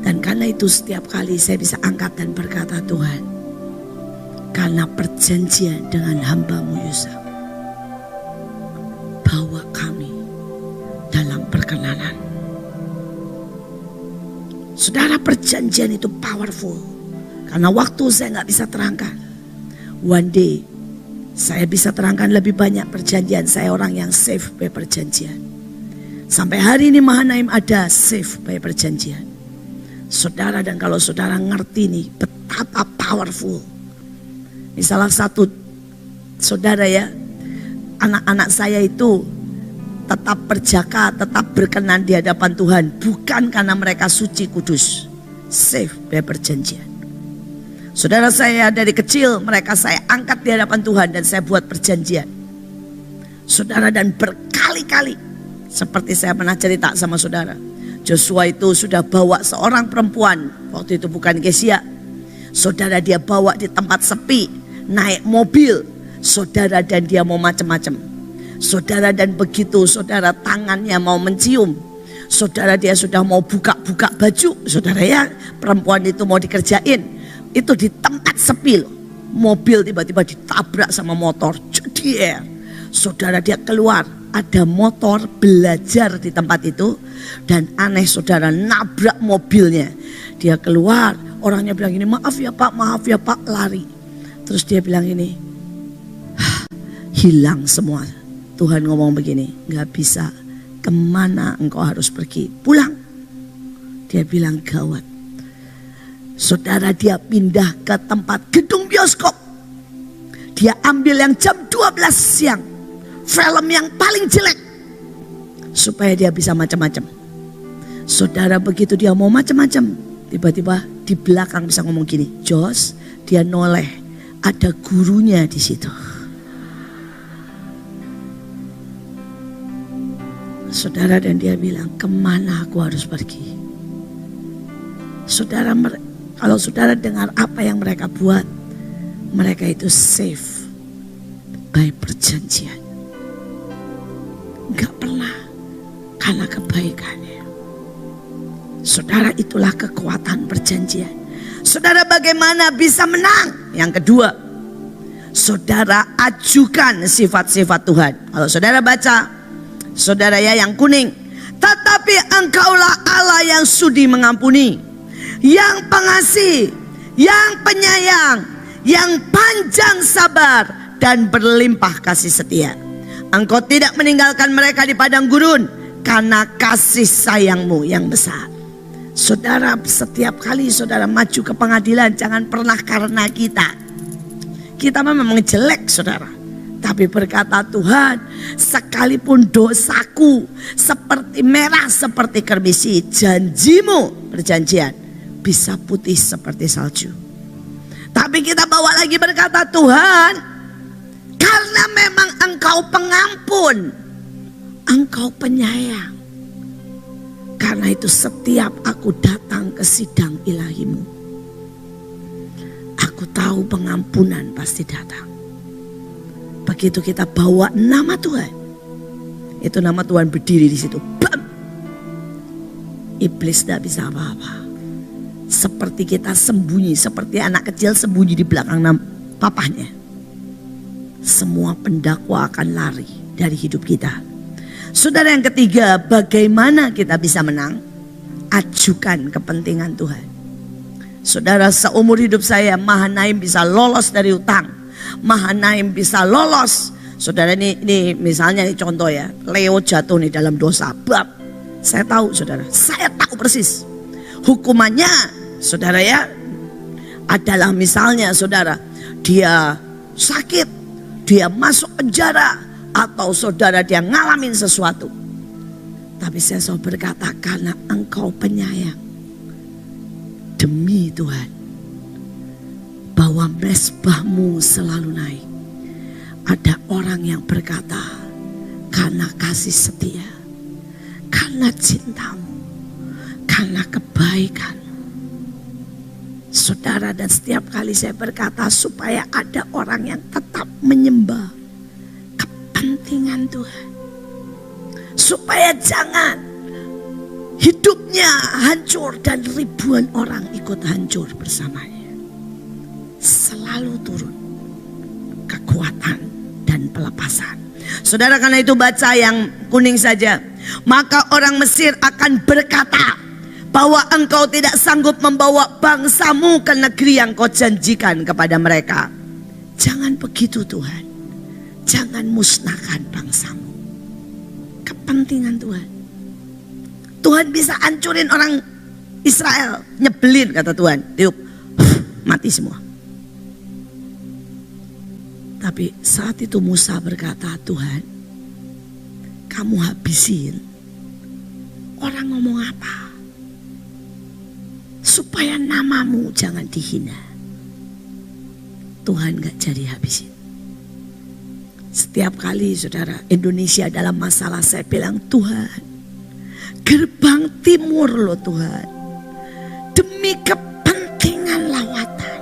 Dan karena itu setiap kali saya bisa angkat dan berkata, Tuhan, karena perjanjian dengan hamba-Mu Yusak, bawa kami dalam perkenanan. Saudara, perjanjian itu powerful. Karena waktu saya nggak bisa terangkan. One day saya bisa terangkan lebih banyak perjanjian. Saya orang yang safe by perjanjian. Sampai hari ini Mahanaim ada safe by perjanjian. Saudara, dan kalau saudara ngerti nih betapa powerful. Ini salah satu saudara ya, anak-anak saya itu tetap berjaka, tetap berkenan di hadapan Tuhan. Bukan karena mereka suci kudus. Safe by perjanjian. Saudara, saya dari kecil mereka saya angkat di hadapan Tuhan dan saya buat perjanjian. Saudara, dan berkali-kali seperti saya pernah cerita sama saudara, Joshua itu sudah bawa seorang perempuan, waktu itu bukan Gesia. Saudara, dia bawa di tempat sepi, naik mobil. Saudara, dan dia mau macam-macam. Saudara, dan begitu saudara tangannya mau mencium, saudara dia sudah mau buka-buka baju. Saudara ya, perempuan itu mau dikerjain. Itu di tempat sepi loh. Mobil tiba-tiba ditabrak sama motor. Jedier. Saudara, dia keluar. Ada motor belajar di tempat itu. Dan aneh saudara, nabrak mobilnya. Dia keluar. Orangnya bilang gini, maaf ya pak, lari. Terus dia bilang ini, hilang semua. Tuhan ngomong begini, gak bisa. Kemana engkau harus pergi? Pulang. Dia bilang gawat. Saudara, dia pindah ke tempat gedung bioskop. Dia ambil yang jam 12 siang. Film yang paling jelek. Supaya dia bisa macam-macam. Saudara, begitu dia mau macam-macam, tiba-tiba di belakang bisa ngomong gini, Jos, dia noleh. Ada gurunya di situ. Saudara, dan dia bilang, kemana aku harus pergi? Saudara, kalau saudara dengar apa yang mereka buat, mereka itu safe by perjanjian. Gak pernah karena kebaikannya. Saudara, itulah kekuatan perjanjian. Saudara, bagaimana bisa menang? Yang kedua, saudara ajukan sifat-sifat Tuhan. Kalau saudara baca, saudara ya yang kuning, Tetapi engkaulah Allah yang sudi mengampuni, yang pengasih, yang penyayang, yang panjang sabar dan berlimpah kasih setia. Engkau tidak meninggalkan mereka di padang gurun karena kasih sayangmu yang besar. Saudara, setiap kali saudara maju ke pengadilan, jangan pernah karena kita memang jelek saudara, tapi berkata Tuhan, sekalipun dosaku seperti merah seperti kermisi, janjimu, perjanjian, bisa putih seperti salju. Tapi kita bawa lagi berkata, Tuhan, karena memang engkau pengampun, engkau penyayang, karena itu setiap aku datang ke sidang ilahimu, aku tahu pengampunan pasti datang. Begitu kita bawa nama Tuhan, itu nama Tuhan berdiri di situ. Bam! Iblis tidak bisa apa-apa. Seperti kita sembunyi, seperti anak kecil sembunyi di belakang papahnya. Semua pendakwa akan lari dari hidup kita. Saudara, yang ketiga, bagaimana kita bisa menang? Ajukan kepentingan Tuhan. Saudara, seumur hidup saya, Mahanaim bisa lolos dari utang, Mahanaim bisa lolos. Saudara, ini misalnya ini contoh ya, Leo jatuh nih dalam dosa. Bab, saya tahu saudara, saya tahu persis hukumannya saudara ya, adalah misalnya saudara, dia sakit, dia masuk penjara, atau saudara dia ngalamin sesuatu. Tapi saya selalu berkata, karena engkau penyayang, demi Tuhan, bahwa mezbahmu selalu naik. Ada orang yang berkata, karena kasih setia, karena cintamu, karena kebaikan. Saudara, dan setiap kali saya berkata supaya ada orang yang tetap menyembah kepentingan Tuhan, supaya jangan hidupnya hancur dan ribuan orang ikut hancur bersamanya. Selalu turun kekuatan dan pelepasan. Saudara, karena itu baca yang kuning saja. Maka orang Mesir akan berkata bahwa engkau tidak sanggup membawa bangsamu ke negeri yang kau janjikan kepada mereka. Jangan begitu Tuhan. Jangan musnahkan bangsamu. Kepentingan Tuhan. Tuhan bisa hancurin orang Israel. Nyebelin kata Tuhan. Tiup, mati semua. Tapi saat itu Musa berkata, Tuhan, kamu habisin. Orang ngomong apa? Supaya namamu jangan dihina. Tuhan gak jadi habisin. Setiap kali saudara Indonesia dalam masalah, saya bilang, Tuhan, gerbang timur loh Tuhan, demi kepentingan lawatan,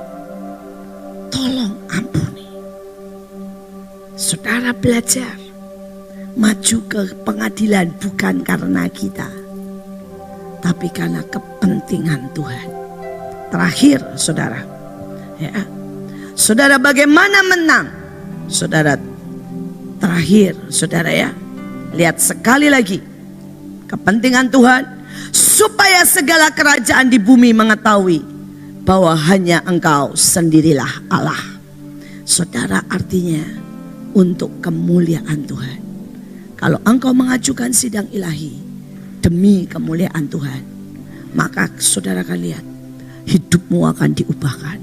tolong ampuni. Saudara belajar maju ke pengadilan bukan karena kita, tapi karena kepentingan Tuhan. Terakhir saudara, ya, saudara bagaimana menang? Saudara, terakhir saudara ya, lihat sekali lagi kepentingan Tuhan, supaya segala kerajaan di bumi mengetahui bahwa hanya Engkau sendirilah Allah. Saudara, artinya untuk kemuliaan Tuhan. Kalau engkau mengajukan sidang ilahi demi kemuliaan Tuhan, maka saudara akan lihat hidupmu akan diubahkan,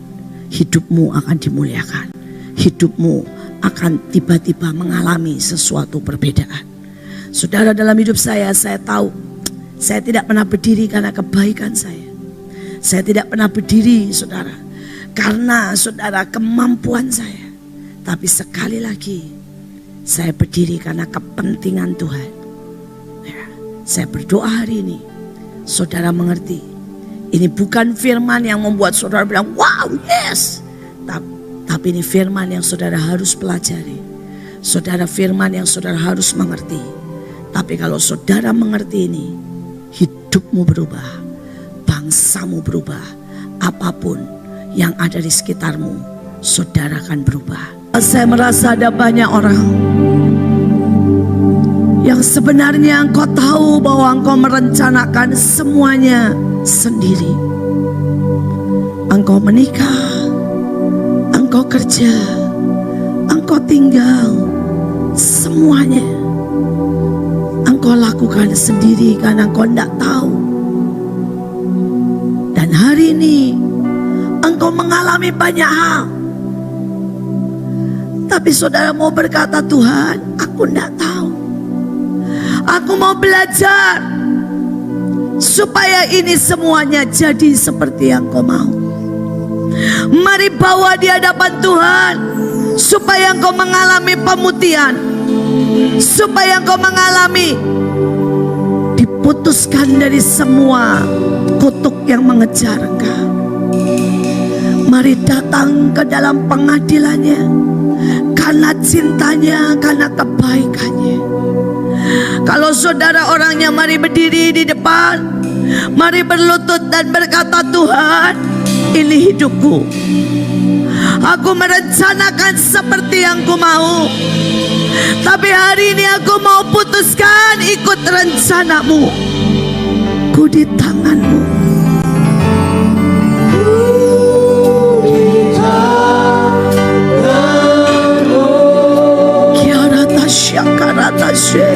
hidupmu akan dimuliakan, hidupmu akan tiba-tiba mengalami sesuatu perbedaan. Saudara, dalam hidup saya tahu saya tidak pernah berdiri karena kebaikan saya. Saya tidak pernah berdiri saudara karena saudara kemampuan saya. Tapi sekali lagi saya berdiri karena kepentingan Tuhan. Ya, saya berdoa hari ini saudara mengerti, ini bukan firman yang membuat saudara bilang wow yes, tapi ini firman yang saudara harus pelajari. Saudara, firman yang saudara harus mengerti. Tapi kalau saudara mengerti ini, hidupmu berubah, bangsamu berubah, apapun yang ada di sekitarmu, saudara akan berubah. Saya merasa ada banyak orang Yang sebenarnya engkau tahu bahwa engkau merencanakan semuanya sendiri. Engkau menikah, engkau kerja, engkau tinggal, semuanya engkau lakukan sendiri karena engkau tidak tahu. Dan hari ini engkau mengalami banyak hal, tapi saudara mau berkata, Tuhan, aku tidak tahu. Aku mau belajar supaya ini semuanya jadi seperti yang Kau mau. Mari bawa di hadapan Tuhan supaya engkau mengalami pemutihan, supaya engkau mengalami diputuskan dari semua kutuk yang mengejar engkau. Mari datang ke dalam pengadilannya karena cintanya, karena kebaikannya. Kalau saudara orangnya, mari berdiri di depan, mari berlutut dan berkata, Tuhan, ini hidupku. Aku merencanakan seperti yang Ku mau, tapi hari ini aku mau putuskan ikut rencanamu. Ku di tanganmu. Kiarata syakarata syek.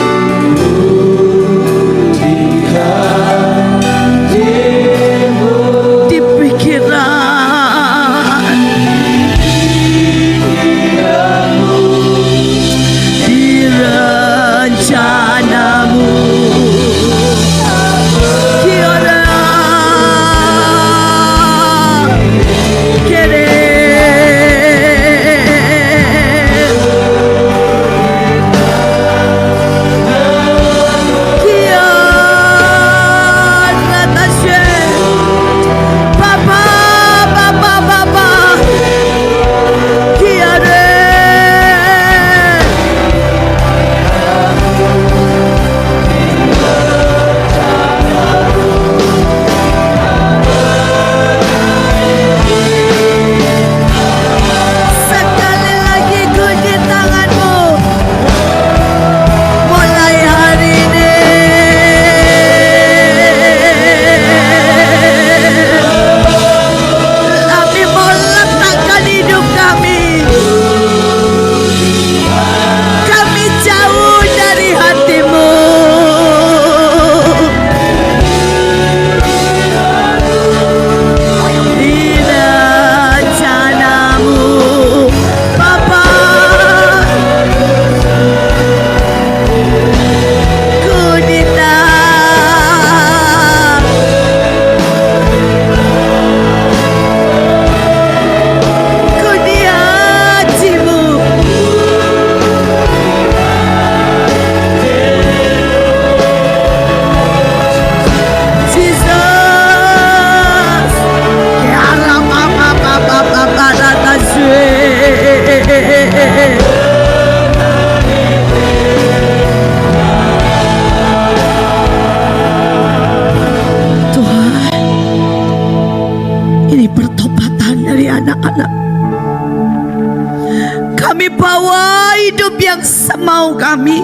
Semau kami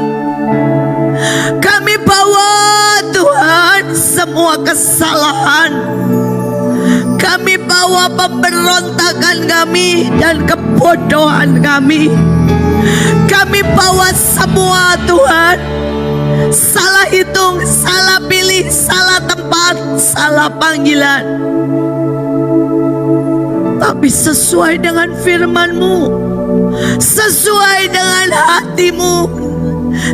bawa Tuhan semua kesalahan, kami bawa pemberontakan kami dan kebodohan kami bawa semua Tuhan, salah hitung, salah pilih, salah tempat, salah panggilan. Tapi sesuai dengan firman-Mu, sesuai dengan hatimu,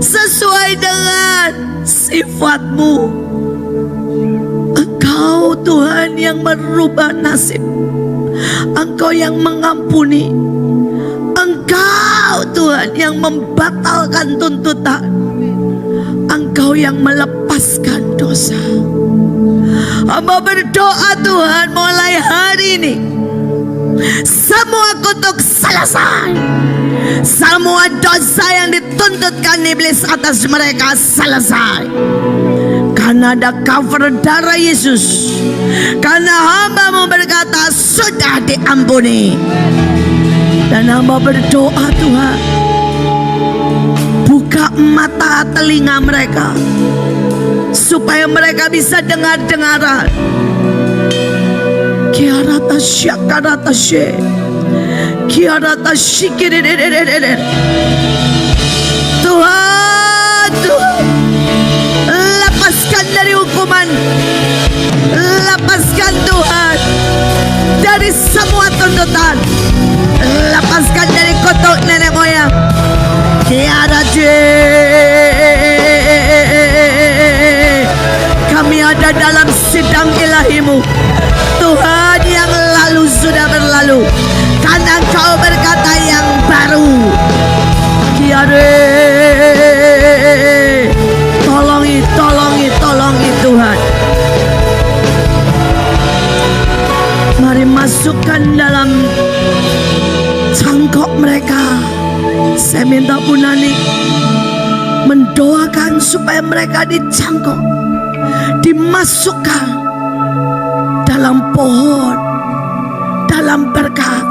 sesuai dengan sifat-Mu, Engkau Tuhan yang merubah nasib, Engkau yang mengampuni, Engkau Tuhan yang membatalkan tuntutan, Engkau yang melepaskan dosa. Hamba berdoa Tuhan, mulai hari ini semua kutuk selesai, semua dosa yang dituntutkan iblis atas mereka selesai, karena ada cover darah Yesus, karena hamba-Mu berkata sudah diampuni. Dan hamba berdoa Tuhan, buka buka mata telinga mereka supaya mereka bisa dengar-dengaran. Kiarata syakarata she, kiarata shikirere. Tuhan, Tuhan, lepaskan dari hukuman, lepaskan Tuhan dari semua tuntutan, lepaskan dari kutuk nenek moyang. Kami ada dalam sidang ilahi-Mu Tuhan, yang lalu sudah berlalu, karena Engkau berkata yang baru. Tolongi Tuhan. Mari masukkan dalam cangkok mereka. Saya minta Bu Nani mendoakan supaya mereka dicangkok, dimasukkan dalam pohon, dalam berkat.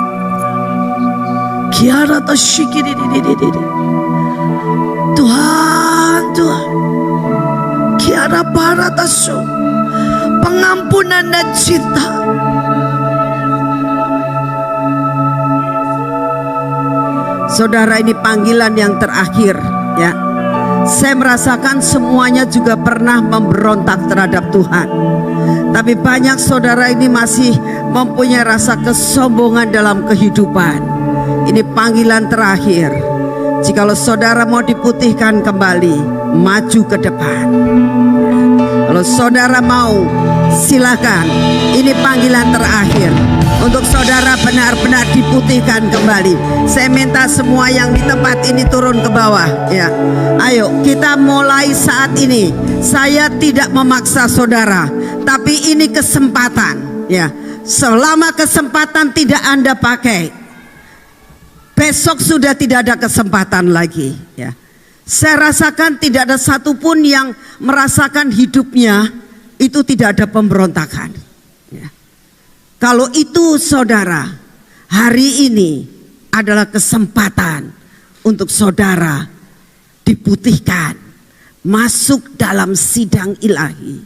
Kiara toshikiri. Tuhan, kiara baratasu, pengampunan dan cinta. Saudara, ini panggilan yang terakhir, ya. Saya merasakan semuanya juga pernah memberontak terhadap Tuhan. Tapi banyak saudara ini masih mempunyai rasa kesombongan dalam kehidupan. Ini panggilan terakhir. Jikalau saudara mau diputihkan kembali, maju ke depan. Kalau saudara mau, silakan. Ini panggilan terakhir untuk saudara benar-benar diputihkan kembali. Saya minta semua yang di tempat ini turun ke bawah, ya. Ayo kita mulai saat ini. Saya tidak memaksa saudara, tapi ini kesempatan, ya. Selama kesempatan tidak Anda pakai, besok sudah tidak ada kesempatan lagi, ya. Saya rasakan tidak ada satupun yang merasakan hidupnya itu tidak ada pemberontakan, ya. Kalau itu saudara, hari ini adalah kesempatan untuk saudara diputihkan, masuk dalam sidang ilahi.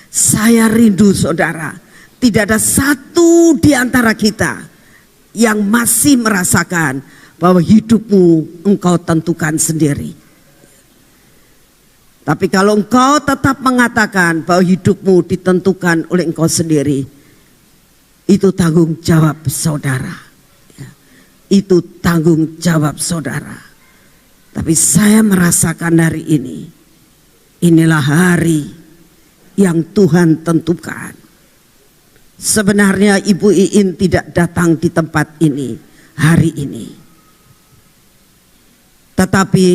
Saya rindu saudara, tidak ada satu di antara kita yang masih merasakan bahwa hidupmu engkau tentukan sendiri. Tapi kalau engkau tetap mengatakan bahwa hidupmu ditentukan oleh engkau sendiri, itu tanggung jawab saudara, ya. Itu tanggung jawab saudara. Tapi saya merasakan hari ini, inilah hari yang Tuhan tentukan. Sebenarnya Ibu Iin tidak datang di tempat ini hari ini, tetapi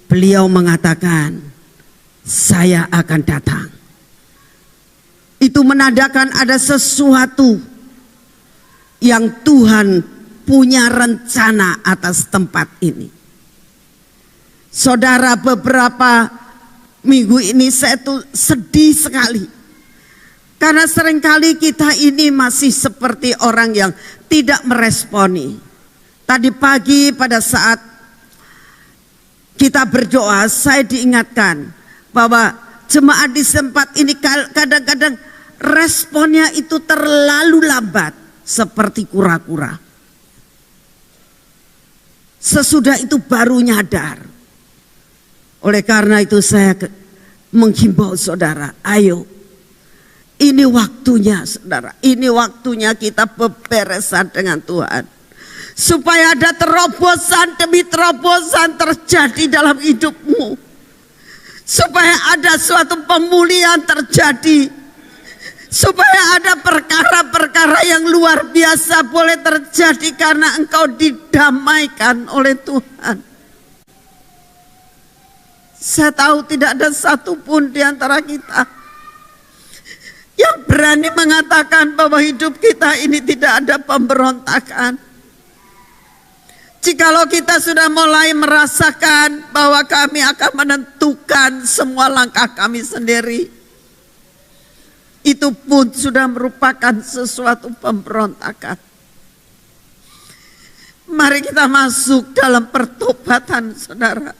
beliau mengatakan saya akan datang. Itu menandakan ada sesuatu yang Tuhan punya rencana atas tempat ini. Saudara, beberapa minggu ini saya tuh sedih sekali, karena seringkali kita ini masih seperti orang yang tidak meresponi. Tadi pagi pada saat kita berdoa, saya diingatkan bahwa jemaat di tempat ini kadang-kadang responnya itu terlalu lambat, seperti kura-kura. Sesudah itu baru nyadar. Oleh karena itu saya menghimbau saudara, ayo, ini waktunya saudara, ini waktunya kita beberesan dengan Tuhan. Supaya ada terobosan demi terobosan terjadi dalam hidupmu. Supaya ada suatu pemulihan terjadi. Supaya ada perkara-perkara yang luar biasa boleh terjadi karena engkau didamaikan oleh Tuhan. Saya tahu tidak ada satupun di antara kita yang berani mengatakan bahwa hidup kita ini tidak ada pemberontakan. Jikalau kita sudah mulai merasakan bahwa kami akan menentukan semua langkah kami sendiri, itu pun sudah merupakan sesuatu pemberontakan. Mari kita masuk dalam pertobatan saudara.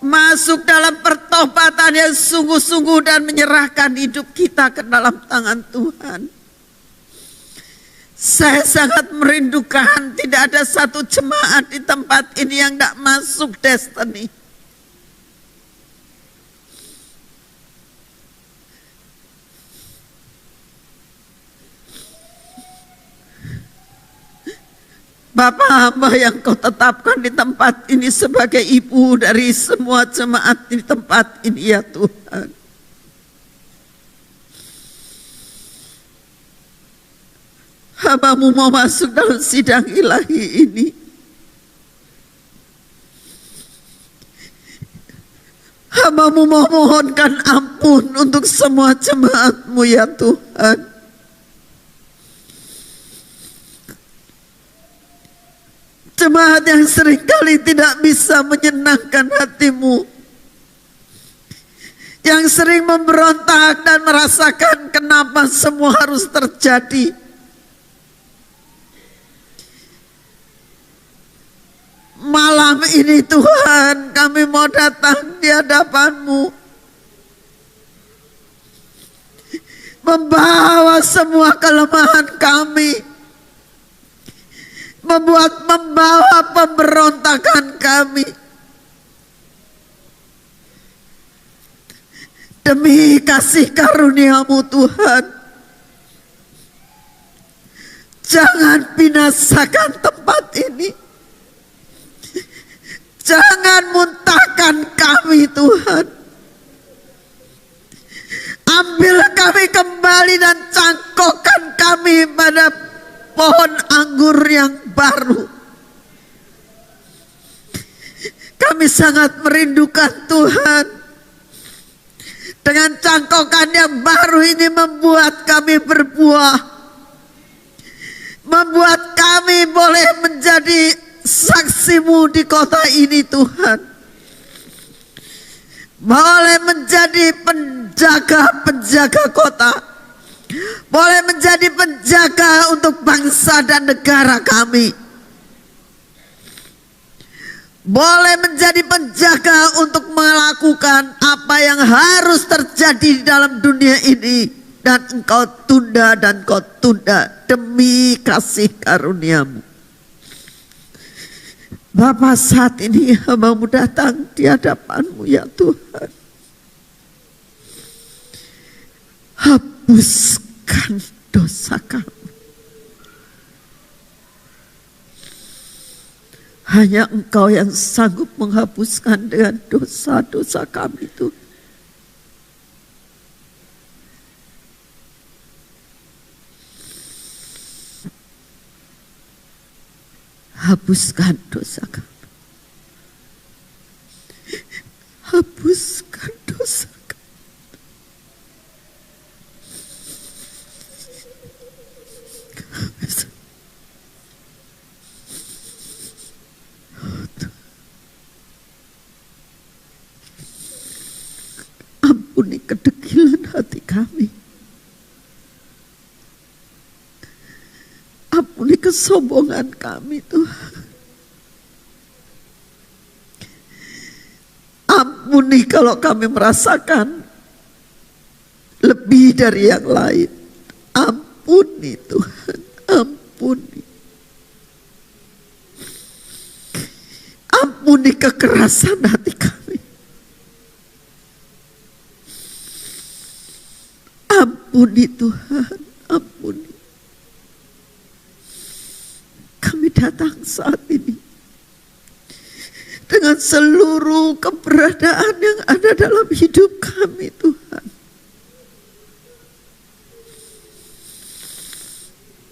masuk dalam pertobatan yang sungguh-sungguh dan menyerahkan hidup kita ke dalam tangan Tuhan. Saya sangat merindukan tidak ada satu jemaat di tempat ini yang tidak masuk destiny. Bapa hamba yang kau tetapkan di tempat ini sebagai ibu dari semua jemaat di tempat ini ya Tuhan. Hamba-Mu mau masuk dalam sidang ilahi ini. Hamba-Mu mau mohonkan ampun untuk semua jemaat-Mu ya Tuhan. Jemaat yang seringkali tidak bisa menyenangkan hati-Mu, yang sering memberontak dan merasakan kenapa semua harus terjadi. Malam ini Tuhan, kami mau datang di hadapan-Mu, membawa semua kelemahan kami, membawa pemberontakan kami. Demi kasih karunia-Mu Tuhan, jangan binasakan tempat ini. Jangan muntahkan kami Tuhan. Ambil kami kembali dan cangkokkan kami pada pohon anggur yang baru. Kami sangat merindukan Tuhan. Dengan cangkokan yang baru ini membuat kami berbuah, membuat kami boleh menjadi saksi-Mu di kota ini Tuhan. Boleh menjadi penjaga-penjaga kota, boleh menjadi penjaga untuk bangsa dan negara kami, boleh menjadi penjaga untuk melakukan apa yang harus terjadi di dalam dunia ini, dan Engkau tunda dan Kau tunda demi kasih karunia-Mu. Bapa, saat ini hamba-Mu datang di hadapan-Mu ya Tuhan. Hapuskan dosa kami. Hanya Engkau yang sanggup menghapuskan dengan dosa-dosa kami Tuhan. Hapuskan dosa kami. Hapuskan dosa kami. Ampuni kedegilan hati kami. Ampuni kesombongan kami Tuhan. Ampuni kalau kami merasakan lebih dari yang lain. Ampuni Tuhan, ampuni. Ampuni kekerasan hati kami. Ampuni Tuhan, ampuni. Kami datang saat ini dengan seluruh keberadaan yang ada dalam hidup kami Tuhan.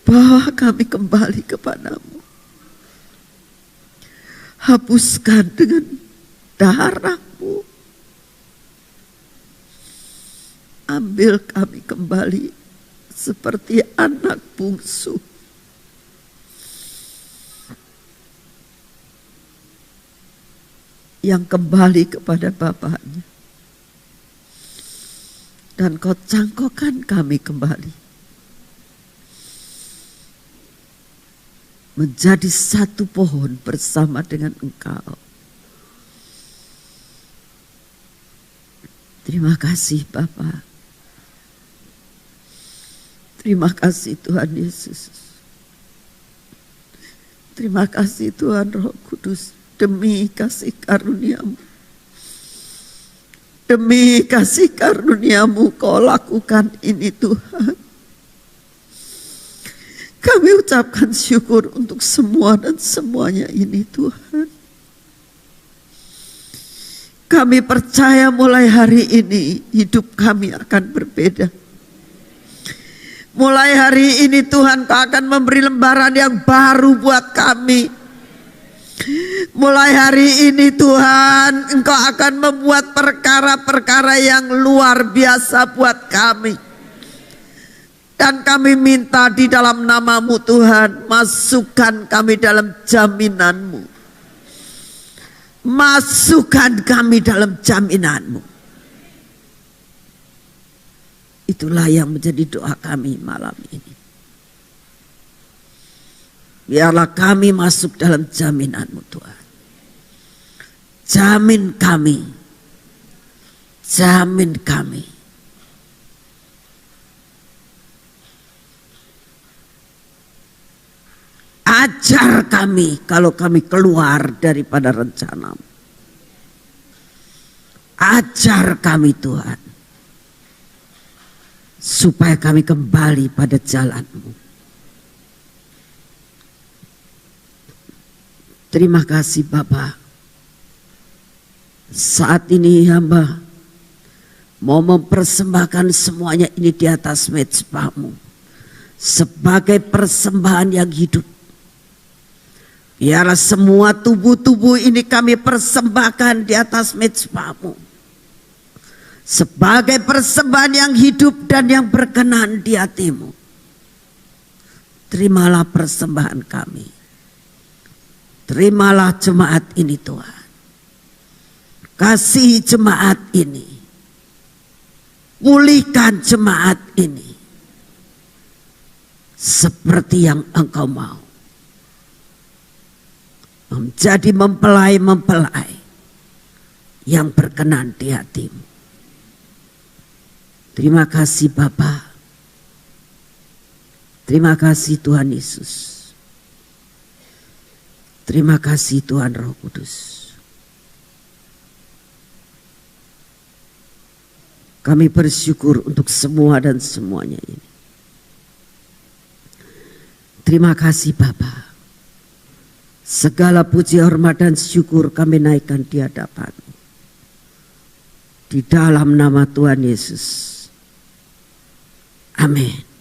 Bawa kami kembali kepadamu. Hapuskan dengan darah-Mu. Ambil kami kembali seperti anak bungsu. Yang kembali kepada bapaknya. Dan Kau cangkokkan kami kembali. Menjadi satu pohon bersama dengan Engkau. Terima kasih Bapa. Terima kasih Tuhan Yesus. Terima kasih Tuhan Roh Kudus, demi kasih karunia-Mu. Demi kasih karunia-Mu Kau lakukan ini Tuhan. Kami ucapkan syukur untuk semua dan semuanya ini Tuhan. Kami percaya mulai hari ini hidup kami akan berbeda. Mulai hari ini Tuhan Kau akan memberi lembaran yang baru buat kami. Mulai hari ini Tuhan Engkau akan membuat perkara-perkara yang luar biasa buat kami. Dan kami minta di dalam nama-Mu Tuhan, masukkan kami dalam jaminan-Mu. Masukkan kami dalam jaminan-Mu. Itulah yang menjadi doa kami malam ini. Biarlah kami masuk dalam jaminan-Mu Tuhan. Jamin kami. Jamin kami. Ajar kami kalau kami keluar daripada rencana-Mu. Ajar kami Tuhan. Supaya kami kembali pada jalan-Mu. Terima kasih Bapa. Saat ini hamba mau mempersembahkan semuanya ini di atas mezbah-Mu. Sebagai persembahan yang hidup. Biarlah semua tubuh-tubuh ini kami persembahkan di atas mezbah-Mu. Sebagai persembahan yang hidup dan yang berkenan di hati-Mu. Terimalah persembahan kami. Terimalah jemaat ini Tuhan. Kasih jemaat ini. Pulihkan jemaat ini. Seperti yang Engkau mau. Menjadi mempelai-mempelai yang berkenan di hati-Mu. Terima kasih Bapa. Terima kasih Tuhan Yesus. Terima kasih Tuhan Roh Kudus. Kami bersyukur untuk semua dan semuanya ini. Terima kasih Bapa. Segala puji, hormat dan syukur kami naikkan di hadapan-Mu. Di dalam nama Tuhan Yesus. Amin.